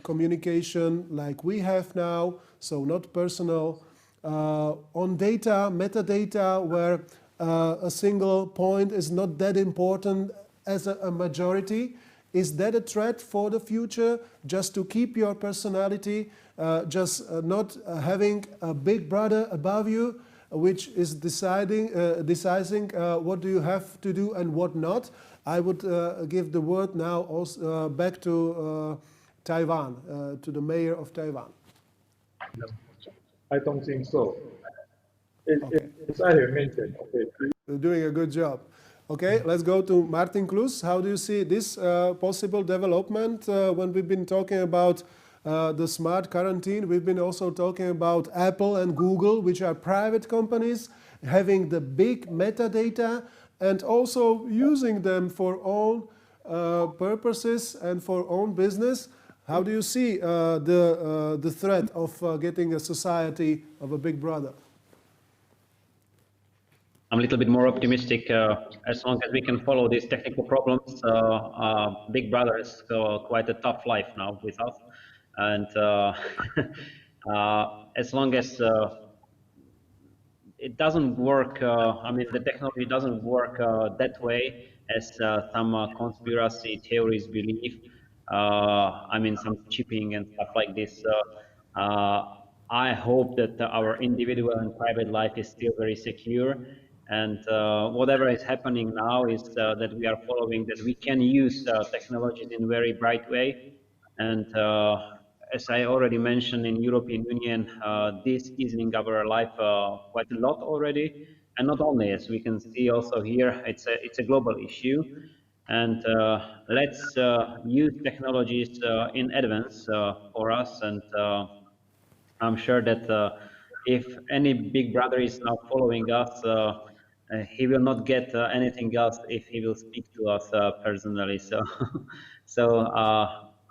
communication like we have now, so not personal, on data, metadata, where a single point is not that important as a majority? Is that a threat for the future, just to keep your personality, just not having a big brother above you, which is deciding what do you have to do and what not? I would give the word now also, back to Taiwan, to the mayor of Taiwan. No, I don't think so. As I have mentioned, You're doing a good job. Okay, let's go to Martin Klus. How do you see this possible development when we've been talking about the smart quarantine? We've been also talking about Apple and Google, which are private companies having the big metadata and also using them for own purposes and for own business. How do you see the threat of getting a society of a big brother? I'm a little bit more optimistic. As long as we can follow these technical problems, Big Brother has quite a tough life now with us. And as long as it doesn't work, the technology doesn't work that way as some conspiracy theories believe. Some chipping and stuff like this. I hope that our individual and private life is still very secure. And whatever is happening now is that we are following that we can use technologies in a very bright way. And as I already mentioned, in European Union, this is in our life quite a lot already. And not only, as we can see also here, it's a global issue. And let's use technologies in advance for us. And I'm sure that if any big brother is now following us, he will not get anything else if he will speak to us personally. So,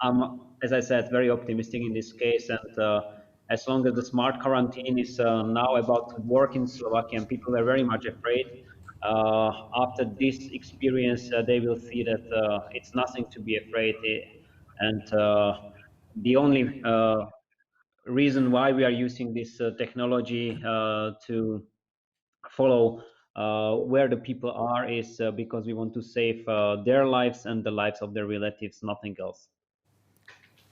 I'm, as I said, very optimistic in this case, and as long as the smart quarantine is now about to work in Slovakia, and people are very much afraid. After this experience, they will see that it's nothing to be afraid, and the only reason why we are using this technology to follow where the people are is because we want to save their lives and the lives of their relatives, nothing else.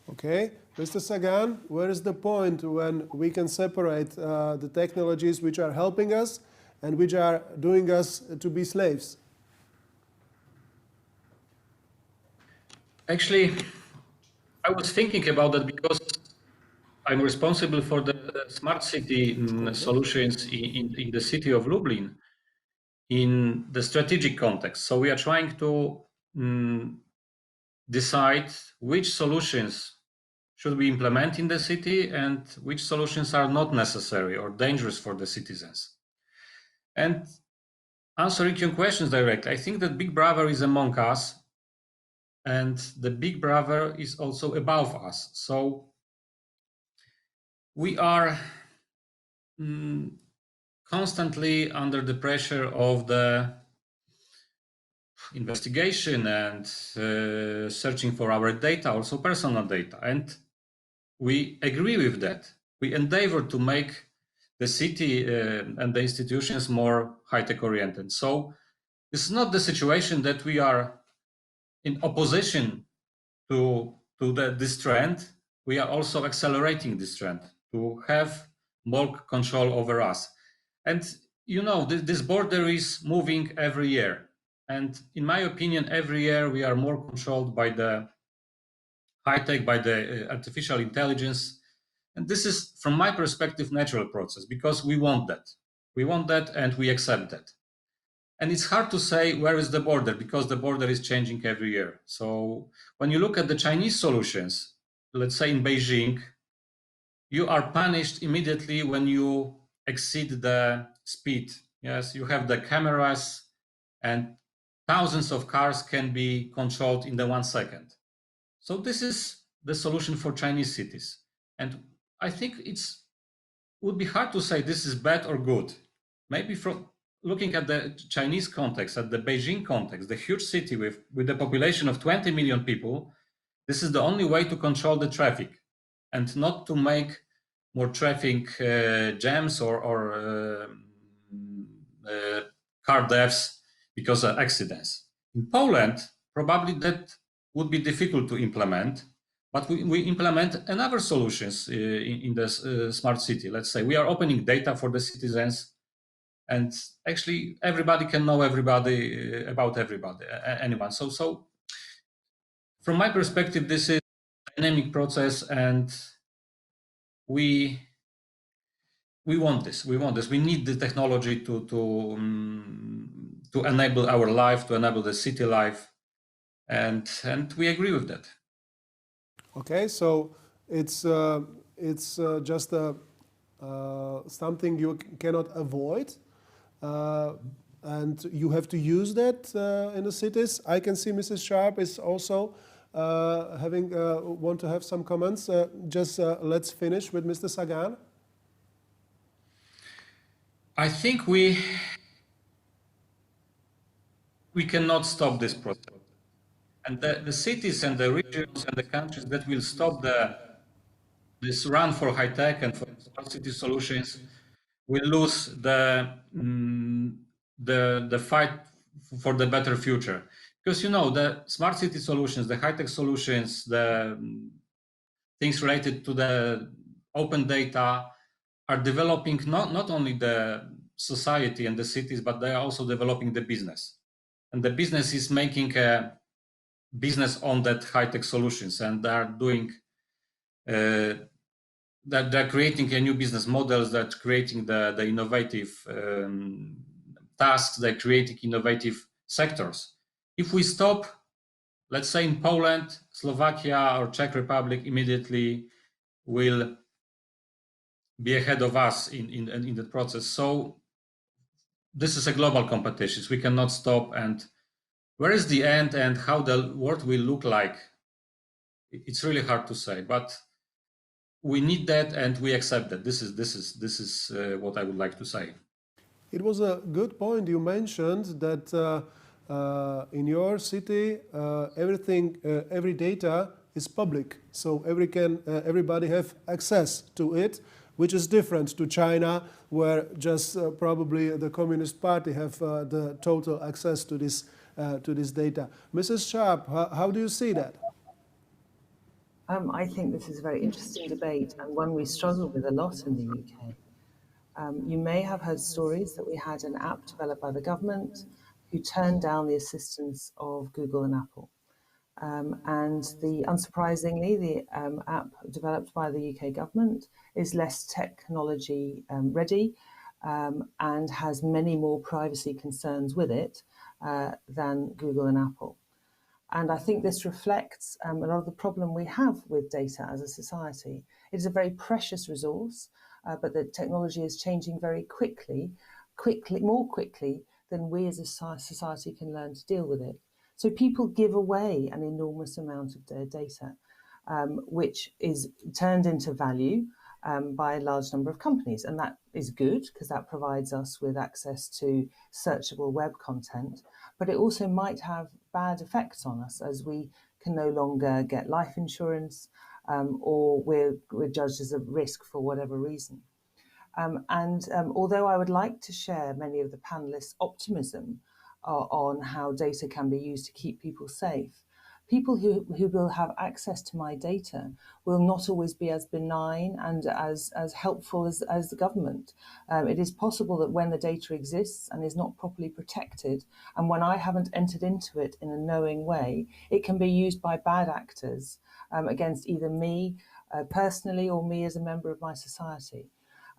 Okay, Mr. Sagan, where is the point when we can separate the technologies which are helping us and which are doing us to be slaves? Actually, I was thinking about that because I'm responsible for the smart city solutions in the city of Lublin in the strategic context. So we are trying to decide which solutions should we implement in the city and which solutions are not necessary or dangerous for the citizens. And answering your questions directly, I think that Big Brother is among us, and the Big Brother is also above us. So we are constantly under the pressure of the investigation and searching for our data, also personal data. And we agree with that. We endeavor to make the city and the institutions more high-tech oriented. So it's not the situation that we are in opposition to this trend. We are also accelerating this trend to have more control over us. And you know, this border is moving every year. And in my opinion, every year we are more controlled by the high-tech, by the artificial intelligence. And this is, from my perspective, natural process because we want that. We want that and we accept that. And it's hard to say where is the border because the border is changing every year. So when you look at the Chinese solutions, let's say in Beijing, you are punished immediately when you exceed the speed. Yes, you have the cameras and thousands of cars can be controlled in the 1 second. So this is the solution for Chinese cities. And I think would be hard to say this is bad or good. Maybe from looking at the Chinese context, at the Beijing context, the huge city with a population of 20 million people, this is the only way to control the traffic and not to make more traffic jams or car deaths because of accidents. In Poland, probably that would be difficult to implement, but we implement another solutions in the smart city. Let's say we are opening data for the citizens, and actually everybody can know everybody about everybody, anyone. So from my perspective, this is a dynamic process, and we want this. We want this. We need the technology to enable our life, to enable the city life, and we agree with that. Okay, so it's just something you cannot avoid, and you have to use that in the cities. I can see Mrs. Sharp is also want to have some comments. Let's finish with Mr. Sagan. I think we cannot stop this process. And the cities and the regions and the countries that will stop this run for high tech and for smart city solutions will lose the fight for the better future. Because you know the smart city solutions, the high tech solutions, the things related to the open data are developing not only the society and the cities, but they are also developing the business. And the business is making a business on that high-tech solutions, and they are doing that. They're creating a new business models. That creating the innovative tasks. They're creating innovative sectors. If we stop, let's say in Poland, Slovakia, or Czech Republic, immediately will be ahead of us in the process. So this is a global competition. We cannot stop. And where is the end and how the world will look like? It's really hard to say, but we need that and we accept that. This is what I would like to say. It was a good point you mentioned that in your city, every data is public, so everybody have access to it, which is different to China, where just probably the Communist Party have the total access to this data. Mrs. Sharp, how do you see that? I think this is a very interesting debate and one we struggle with a lot in the UK. You may have heard stories that we had an app developed by the government who turned down the assistance of Google and Apple. Unsurprisingly, the app developed by the UK government is less technology ready and has many more privacy concerns with it than Google and Apple. And I think this reflects a lot of the problem we have with data as a society. It is a very precious resource, but the technology is changing very quickly, more quickly than we as a society can learn to deal with it. So people give away an enormous amount of their data, which is turned into value by a large number of companies. And that is good because that provides us with access to searchable web content, but it also might have bad effects on us as we can no longer get life insurance or we're judged as a risk for whatever reason. Although I would like to share many of the panelists' optimism on how data can be used to keep people safe, people who will have access to my data will not always be as benign and as helpful as the government. It is possible that when the data exists and is not properly protected, and when I haven't entered into it in a knowing way, it can be used by bad actors against either me personally or me as a member of my society.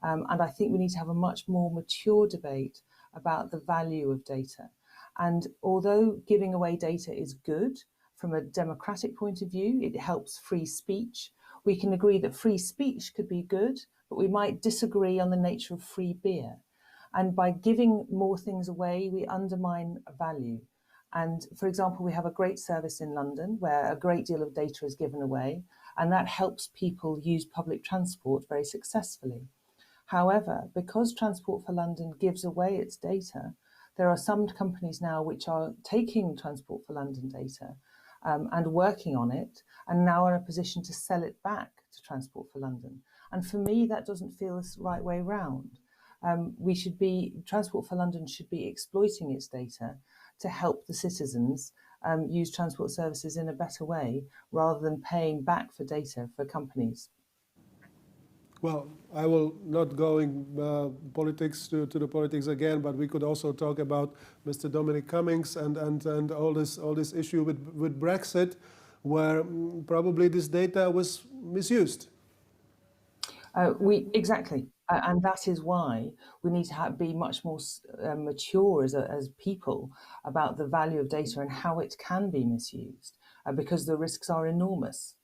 And I think we need to have a much more mature debate about the value of data. And although giving away data is good, from a democratic point of view, it helps free speech. We can agree that free speech could be good, but we might disagree on the nature of free beer. And by giving more things away, we undermine value. And for example, we have a great service in London where a great deal of data is given away, and that helps people use public transport very successfully. However, because Transport for London gives away its data, there are some companies now which are taking Transport for London data and working on it, and now are in a position to sell it back to Transport for London. And for me, that doesn't feel the right way round. Transport for London should be exploiting its data to help the citizens use transport services in a better way, rather than paying back for data for companies. Well, I will not go in politics to the politics again, but we could also talk about Mr. Dominic Cummings and all this issue with Brexit, where probably this data was misused. Exactly, and that is why we need to be much more mature as people about the value of data and how it can be misused, because the risks are enormous.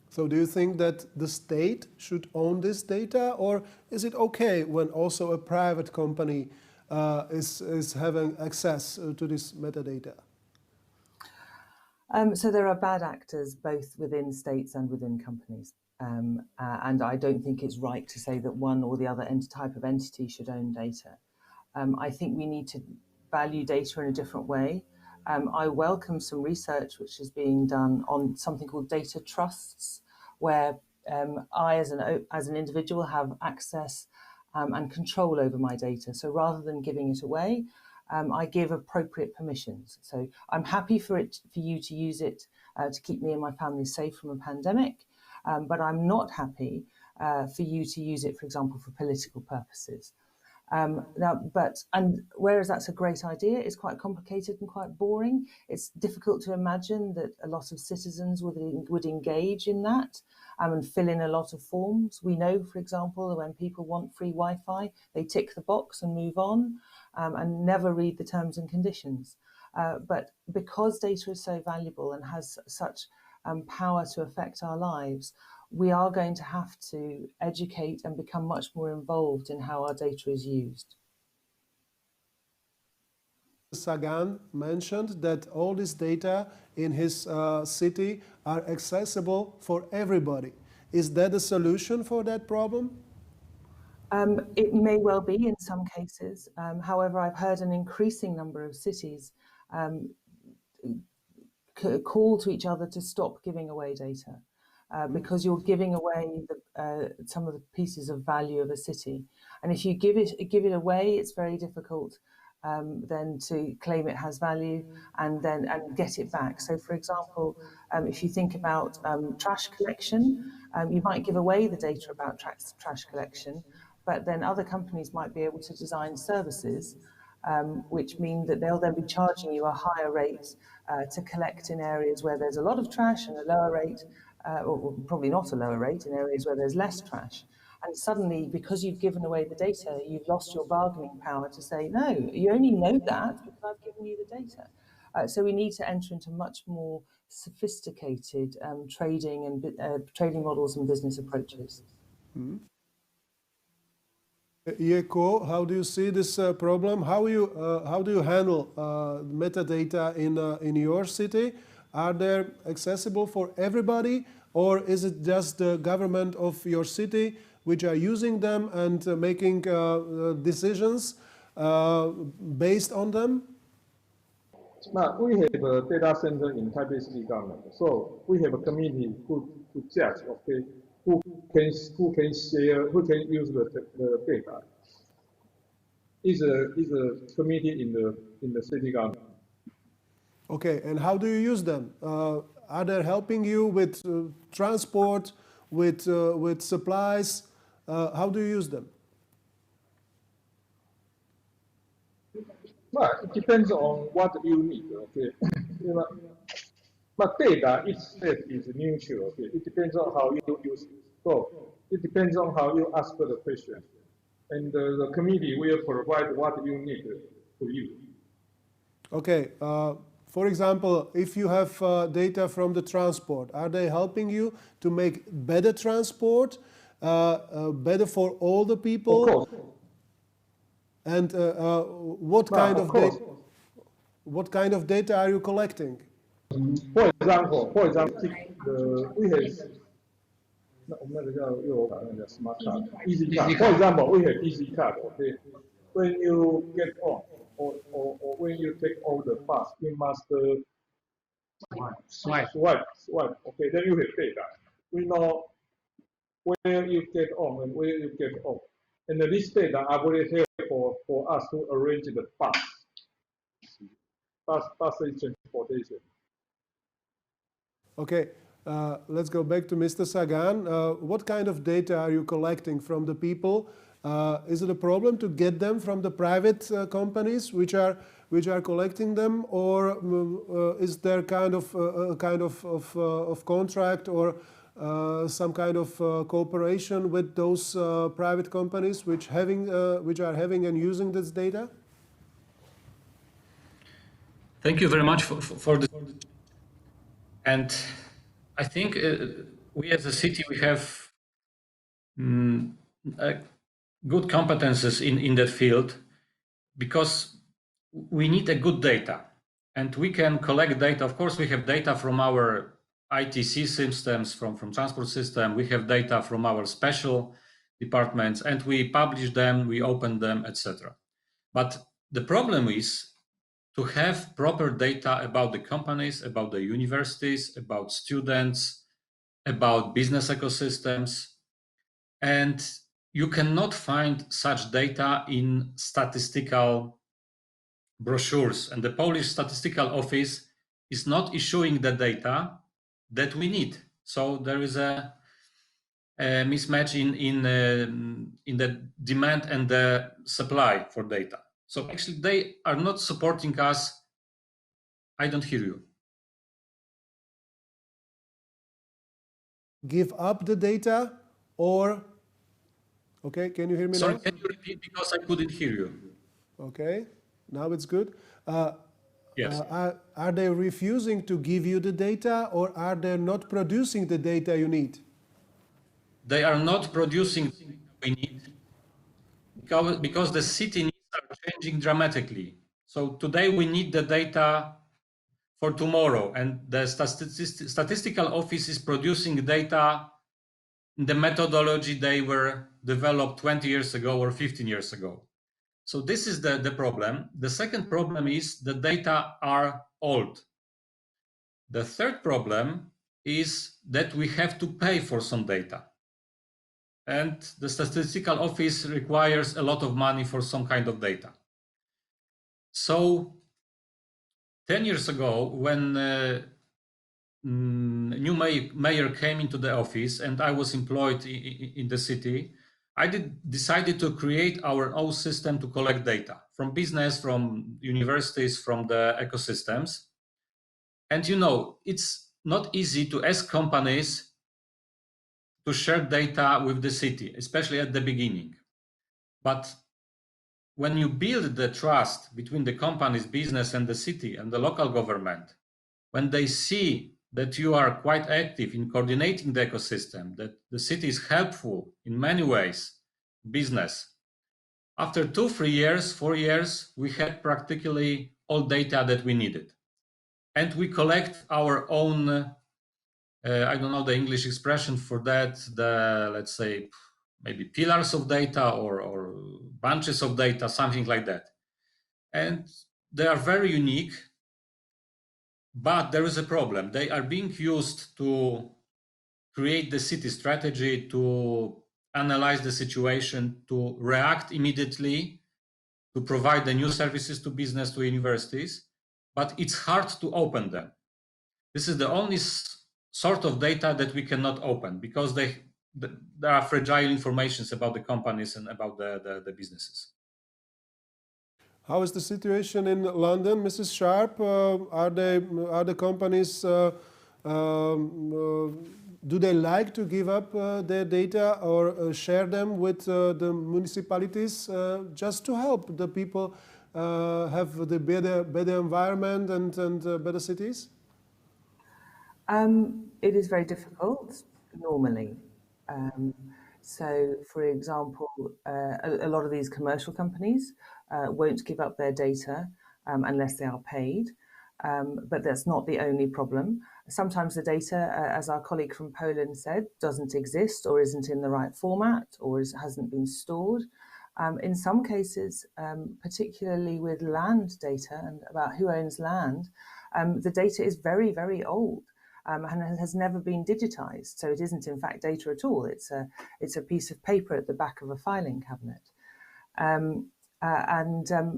So do you think that the state should own this data, or is it okay when also a private company is having access to this metadata? So there are bad actors both within states and within companies. And I don't think it's right to say that one or the other type of entity should own data. I think we need to value data in a different way. I welcome some research which is being done on something called data trusts, where I, as an individual, have access and control over my data. So rather than giving it away, I give appropriate permissions. So I'm happy for you to use it to keep me and my family safe from a pandemic, but I'm not happy for you to use it, for example, for political purposes. Whereas that's a great idea, it's quite complicated and quite boring. It's difficult to imagine that a lot of citizens would engage in that and fill in a lot of forms. We know, for example, that when people want free Wi-Fi, they tick the box and move on and never read the terms and conditions. But because data is so valuable and has such power to affect our lives, we are going to have to educate and become much more involved in how our data is used. Sagan mentioned that all this data in his city are accessible for everybody. Is that a solution for that problem? It may well be in some cases. However, I've heard an increasing number of cities call to each other to stop giving away data because you're giving away some of the pieces of value of a city. And if you give it away, it's very difficult then to claim it has value and get it back. So, for example, if you think about trash collection, you might give away the data about trash collection, but then other companies might be able to design services which mean that they'll then be charging you a higher rate to collect in areas where there's a lot of trash and a lower rate, or probably not a lower rate in areas where there's less trash. And suddenly, because you've given away the data, you've lost your bargaining power to say, no, you only know that because I've given you the data. So we need to enter into much more sophisticated trading and trading models and business approaches. Mm-hmm. Wen-Je Ko, how do you see this problem? How do you handle metadata in your city? Are they accessible for everybody, or is it just the government of your city which are using them and making decisions based on them? We have a data center in Taipei City Government, so we have a committee who judge, okay, who can share, who can use the data. Is a committee in the city government. Okay, and how do you use them? Are they helping you with transport, with supplies? How do you use them? Well, it depends on what you need. Okay, but data itself is neutral. Okay, it depends on how you use it. So it depends on how you ask the question, and the committee will provide what you need to you. Okay. For example, if you have data from the transport, are they helping you to make better transport, better for all the people? Of course. And what kind of data are you collecting? For example, we have smart card, easy card. For example, we have easy card. Okay, when you get on or when you take over the bus, you must swipe. Okay, then you have data. We know where you get on and where you get off, and this data are very helpful for us to arrange the bus transportation. Okay, let's go back to Mr. Sagan. What kind of data are you collecting from the people? Is it a problem to get them from the private companies which are collecting them, or is there kind of contract or some kind of cooperation with those private companies which are having and using this data? Thank you very much for this. And I think we as a city, we have good competences in that field, because we need a good data, and we can collect data. Of course, we have data from our ITC systems, from transport system. We have data from our special departments, and we publish them, we open them, etc. But the problem is to have proper data about the companies, about the universities, about students, about business ecosystems. And you cannot find such data in statistical brochures. And the Polish Statistical Office is not issuing the data that we need. So there is a mismatch in the demand and the supply for data. So actually they are not supporting us. I don't hear you. Give up the data, or okay, can you hear me now? Sorry, can you repeat, because I couldn't hear you? Okay, now it's good. Yes. Are they refusing to give you the data, or are they not producing the data you need? they are not producing what we need because the city needs are changing dramatically. So today we need the data for tomorrow, and the statistical office is producing data in the methodology they were developed 20 years ago or 15 years ago. So this is the problem. The second problem is the data are old. The third problem is that we have to pay for some data. And the statistical office requires a lot of money for some kind of data. So 10 years ago, when new mayor came into the office and I was employed in the city, I decided to create our own system to collect data from business, from universities, from the ecosystems. And you know, it's not easy to ask companies to share data with the city, especially at the beginning. But when you build the trust between the companies, business, and the city and the local government, when they see that you are quite active in coordinating the ecosystem, that the city is helpful in many ways, business, after 2, 3 years, 4 years, we had practically all data that we needed. And we collect our own, I don't know the English expression for that, let's say, maybe pillars of data or bunches of data, something like that. And they are very unique, but there is a problem. They are being used to create the city strategy, to analyze the situation, to react immediately, to provide the new services to business, to universities, but it's hard to open them. This is the only sort of data that we cannot open because there are fragile informations about the companies and about the businesses. How is the situation in London, Mrs. Sharp? Are the companies, do they like to give up their data or share them with the municipalities just to help the people have the better environment and better cities? It is very difficult normally. So, for example, a lot of these commercial companies won't give up their data unless they are paid. But that's not the only problem. Sometimes the data, as our colleague from Poland said, doesn't exist or isn't in the right format or hasn't been stored. In some cases, particularly with land data and about who owns land, the data is very, very old. And has never been digitized, so it isn't in fact data at all. It's a piece of paper at the back of a filing cabinet.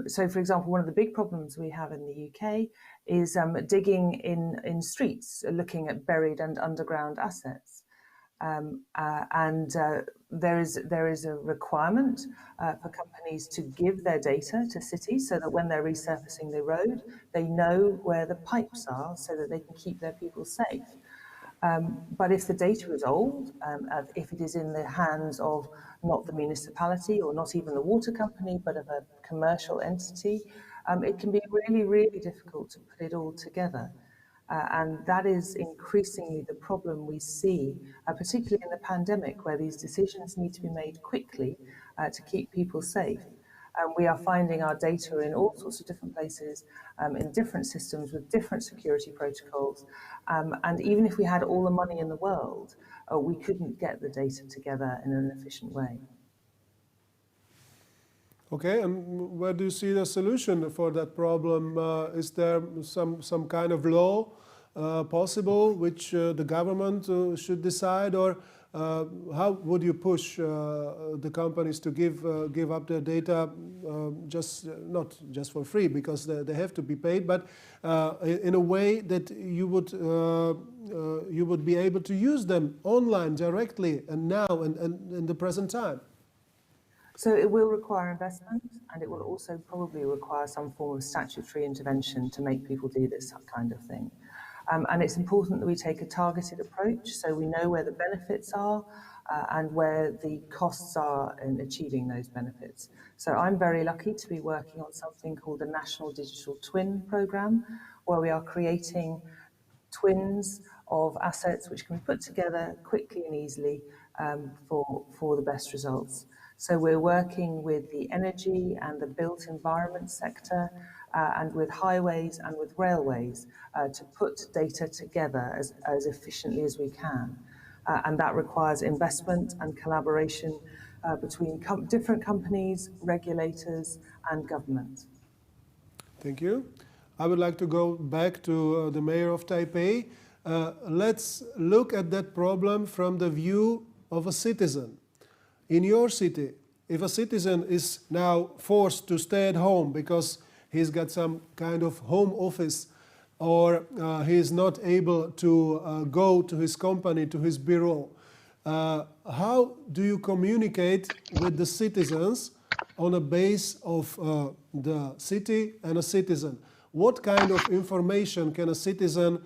So, for example, one of the big problems we have in the UK is digging in streets, looking at buried and underground assets. There is a requirement for companies to give their data to cities so that when they're resurfacing the road, they know where the pipes are so that they can keep their people safe. But if the data is old, if it is in the hands of not the municipality or not even the water company, but of a commercial entity, it can be really, really difficult to put it all together. And that is increasingly the problem we see, particularly in the pandemic, where these decisions need to be made quickly to keep people safe. We are finding our data in all sorts of different places, in different systems with different security protocols. And even if we had all the money in the world, we couldn't get the data together in an efficient way. Okay, and where do you see the solution for that problem? Is there some kind of law possible which the government should decide, or how would you push the companies to give up their data not just for free because they have to be paid, but in a way that you would be able to use them online directly and now and in the present time? So it will require investment, and it will also probably require some form of statutory intervention to make people do this kind of thing. And it's important that we take a targeted approach so we know where the benefits are and where the costs are in achieving those benefits. So I'm very lucky to be working on something called the National Digital Twin Programme, where we are creating twins of assets which can be put together quickly and easily for the best results. So we're working with the energy and the built environment sector and with highways and with railways to put data together as efficiently as we can. And that requires investment and collaboration between different companies, regulators and government. Thank you. I would like to go back to the mayor of Taipei. Let's look at that problem from the view of a citizen. In your city, if a citizen is now forced to stay at home because he's got some kind of home office, or he is not able to go to his company, to his bureau, how do you communicate with the citizens on a base of the city and a citizen? What kind of information can a citizen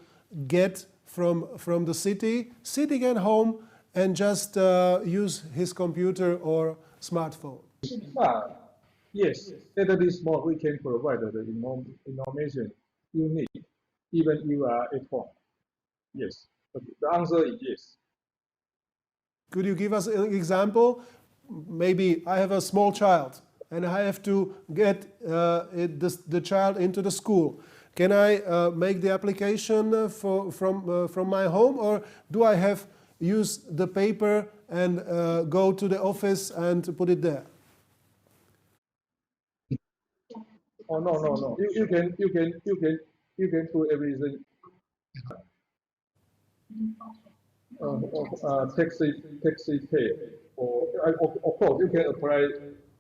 get from the city, sitting at home and just use his computer or smartphone? Yes, at this moment we can provide the information you need, even you are at home. Yes, the answer is yes. Could you give us an example? Maybe I have a small child and I have to get the child into the school. Can I make the application from my home, or do I have use the paper and go to the office and put it there? Oh no. You can do everything. Taxi pay. Or of course you can apply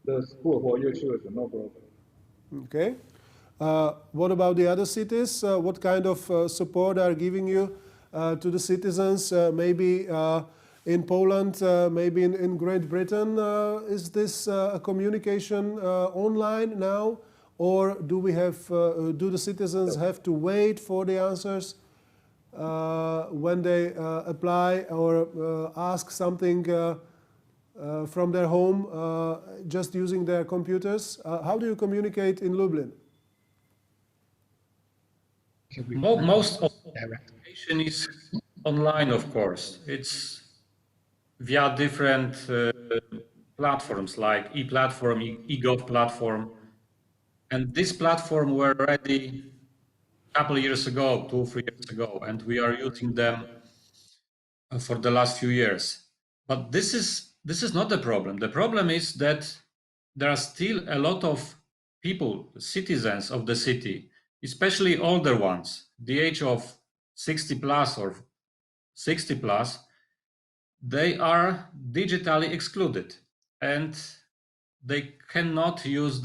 the school for your children, no problem. Okay. What about the other cities? What kind of support are giving you to the citizens? Maybe in Poland, maybe in Great Britain, is this a communication online now, or do we have? Do the citizens have to wait for the answers when they apply or ask something from their home, just using their computers? How do you communicate in Lublin? Most of the application is online, of course. It's via different platforms like e-platform, e-gov platform. And this platform were ready a couple of years ago, 2 or 3 years ago, and we are using them for the last few years. But this is not the problem. The problem is that there are still a lot of people, citizens of the city, especially older ones, the age of 60 plus or 60 plus, they are digitally excluded and they cannot use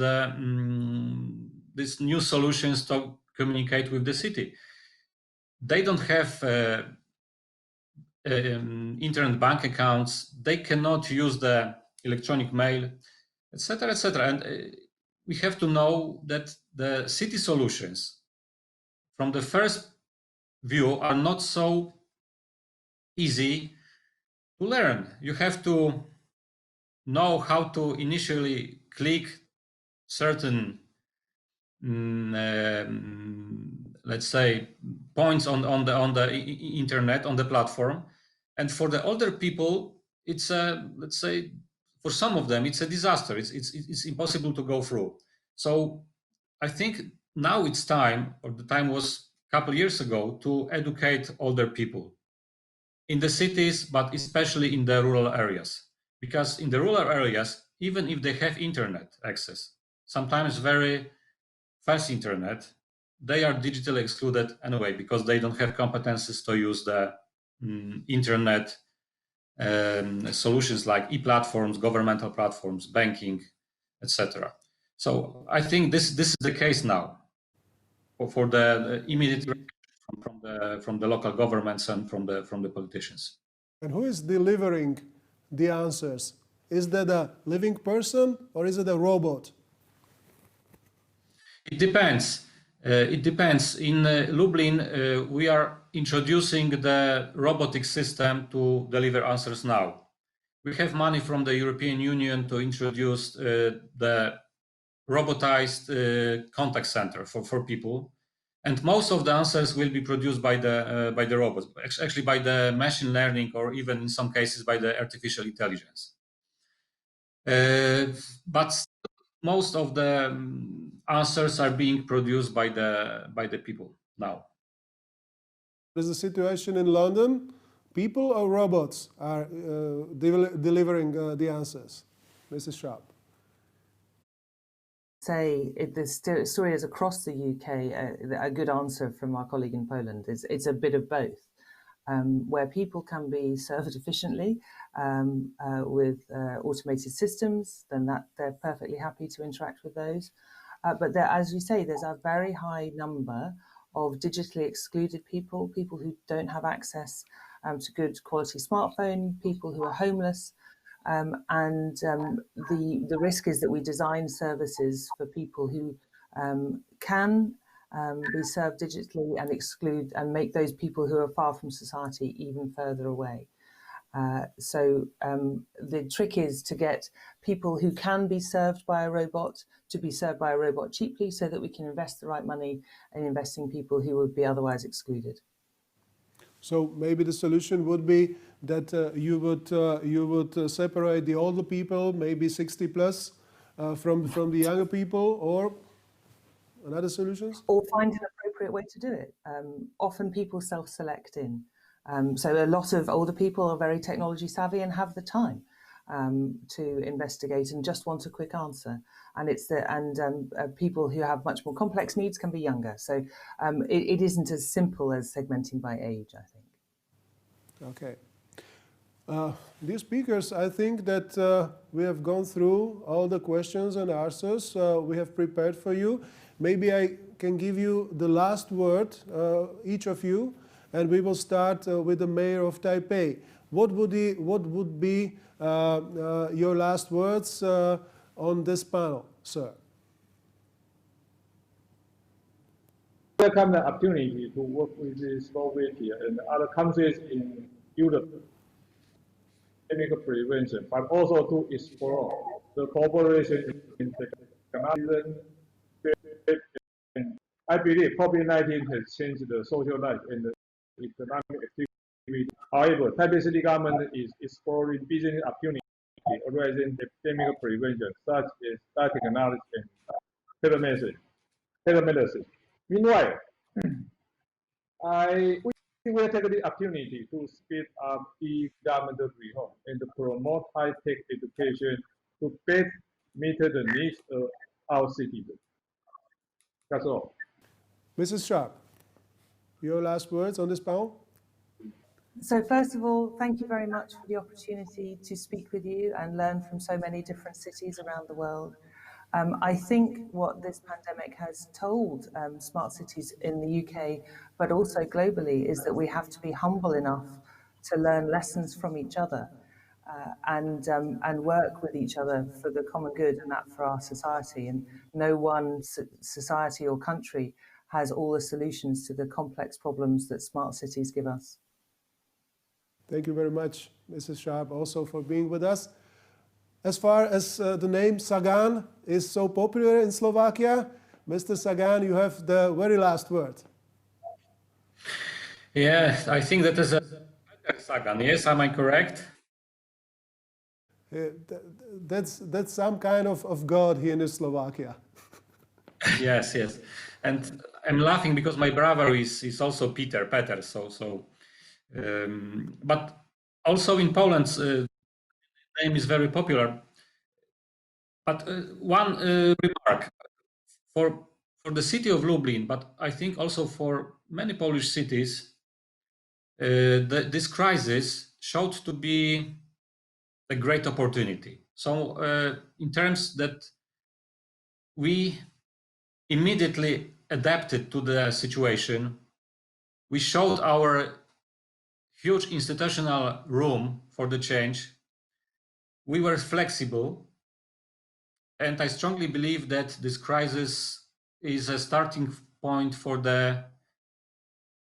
these new solutions to communicate with the city. They don't have internet bank accounts, they cannot use the electronic mail, etc., etc. And we have to know that the city solutions from the first view are not so easy to learn. You have to know how to initially click certain let's say points on the internet, on the platform. And for the older people, it's let's say for some of them it's a disaster. It's impossible to go through. So I think now it's time, or the time was a couple of years ago, to educate older people in the cities, but especially in the rural areas. Because in the rural areas, even if they have internet access, sometimes very fast internet, they are digitally excluded anyway because they don't have competences to use the internet solutions like e-platforms, governmental platforms, banking, etc. So I think this is the case now for the immediate from the local governments and from the politicians. And who is delivering the answers? Is that a living person or is it a robot? It depends. It depends. In Lublin, we are introducing the robotic system to deliver answers now. We have money from the European Union to introduce the robotized contact center for people. And most of the answers will be produced by the robots, actually by the machine learning, or even in some cases by the artificial intelligence. But most of the answers are being produced by the people now. What is the situation in London? People or robots are delivering the answers? Mrs. Sharp. Say the story is across the UK. A good answer from our colleague in Poland is it's a bit of both, where people can be served efficiently with automated systems, then they're perfectly happy to interact with those. But there, as you say, there's a very high number of digitally excluded people who don't have access to good quality smartphone, people who are homeless. The risk is that we design services for people who can be served digitally and exclude and make those people who are far from society even further away. So the trick is to get people who can be served by a robot to be served by a robot cheaply, so that we can invest the right money in investing people who would be otherwise excluded. So maybe the solution would be that you would separate the older people, maybe 60 plus, from the younger people, or another solutions? Or find an appropriate way to do it. Often people self-select in. So a lot of older people are very technology savvy and have the time to investigate and just want a quick answer. And people who have much more complex needs can be younger. So it isn't as simple as segmenting by age, I think. Okay. Dear speakers, I think that we have gone through all the questions and answers we have prepared for you. Maybe I can give you the last word, each of you, and we will start with the mayor of Taipei. What would be your last words on this panel, sir? Welcome the opportunity to work with Slovakia and other countries in Europe, pandemic prevention, but also to explore the cooperation in technology. I believe COVID-19 has changed the social life and the economic activity. However, Taipei City government is exploring business opportunities arising pandemic prevention, such as biotechnology and telemedicine. Meanwhile, we will take the opportunity to speed up the government reform and to promote high-tech education to best meet the needs of our citizens. That's all. Mrs. Sharp, your last words on this panel? So first of all, thank you very much for the opportunity to speak with you and learn from so many different cities around the world. I think what this pandemic has told smart cities in the UK, but also globally, is that we have to be humble enough to learn lessons from each other and work with each other for the common good, and that for our society. And no one society or country has all the solutions to the complex problems that smart cities give us. Thank you very much, Mrs. Sharp, also for being with us. As far as the name Sagan is so popular in Slovakia, Mr. Sagan, you have the very last word. Yeah, I think that is a Sagan. Yes, am I correct? That's some kind of god here in Slovakia. Yes. And I'm laughing because my brother is also Peter. But also in Poland, the name is very popular. But one remark for the city of Lublin, but I think also for many Polish cities, this crisis showed to be a great opportunity. So in terms that we immediately adapted to the situation, we showed our huge institutional room for the change. We were flexible, and I strongly believe that this crisis is a starting point for the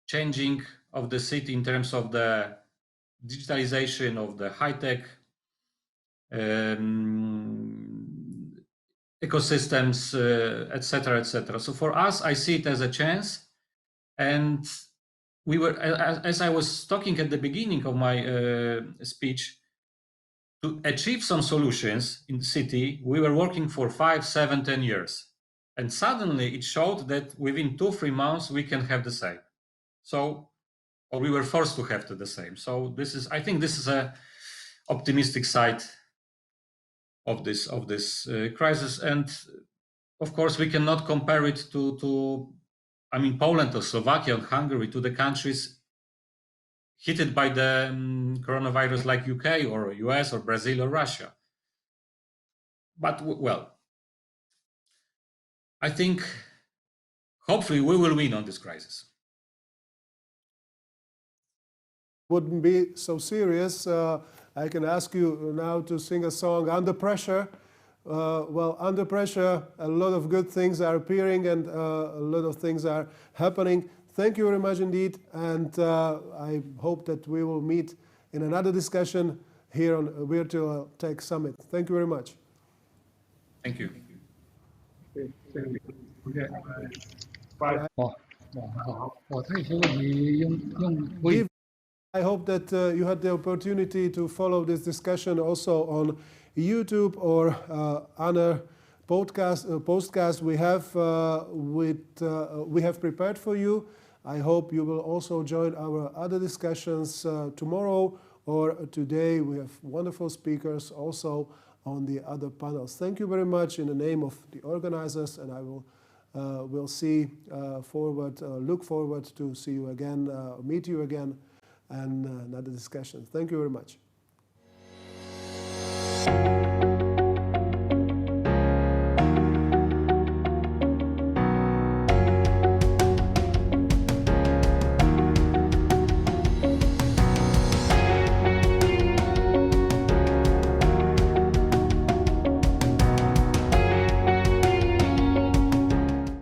changing of the city in terms of the digitalization of the high-tech ecosystems, etc., etc. So for us, I see it as a chance And we were, as I was talking at the beginning of my speech, to achieve some solutions in the city, we were working for 5, 7, 10 years. And suddenly it showed that within 2-3 months, we can have the same. So, or we were forced to have the same. So this is, I think this is a optimistic side of this crisis. And of course, we cannot compare it to I mean, Poland or Slovakia or Hungary, to the countries hit by the coronavirus like UK or US or Brazil or Russia. But well, I think hopefully we will win on this crisis. Wouldn't be so serious. I can ask you now to sing a song, Under Pressure. Well, under pressure, a lot of good things are appearing and a lot of things are happening. Thank you very much indeed, and I hope that we will meet in another discussion here on Virtual.techsummit. Thank you very much. Thank you. Okay, thank you. Okay, bye. 我这些问题用微 I hope that you had the opportunity to follow this discussion also on YouTube or other podcasts we have prepared for you. I hope you will also join our other discussions tomorrow or today. We have wonderful speakers also on the other panels. Thank you very much in the name of the organizers, and I will look forward to see you again, meet you again, and another discussion. Thank you very much.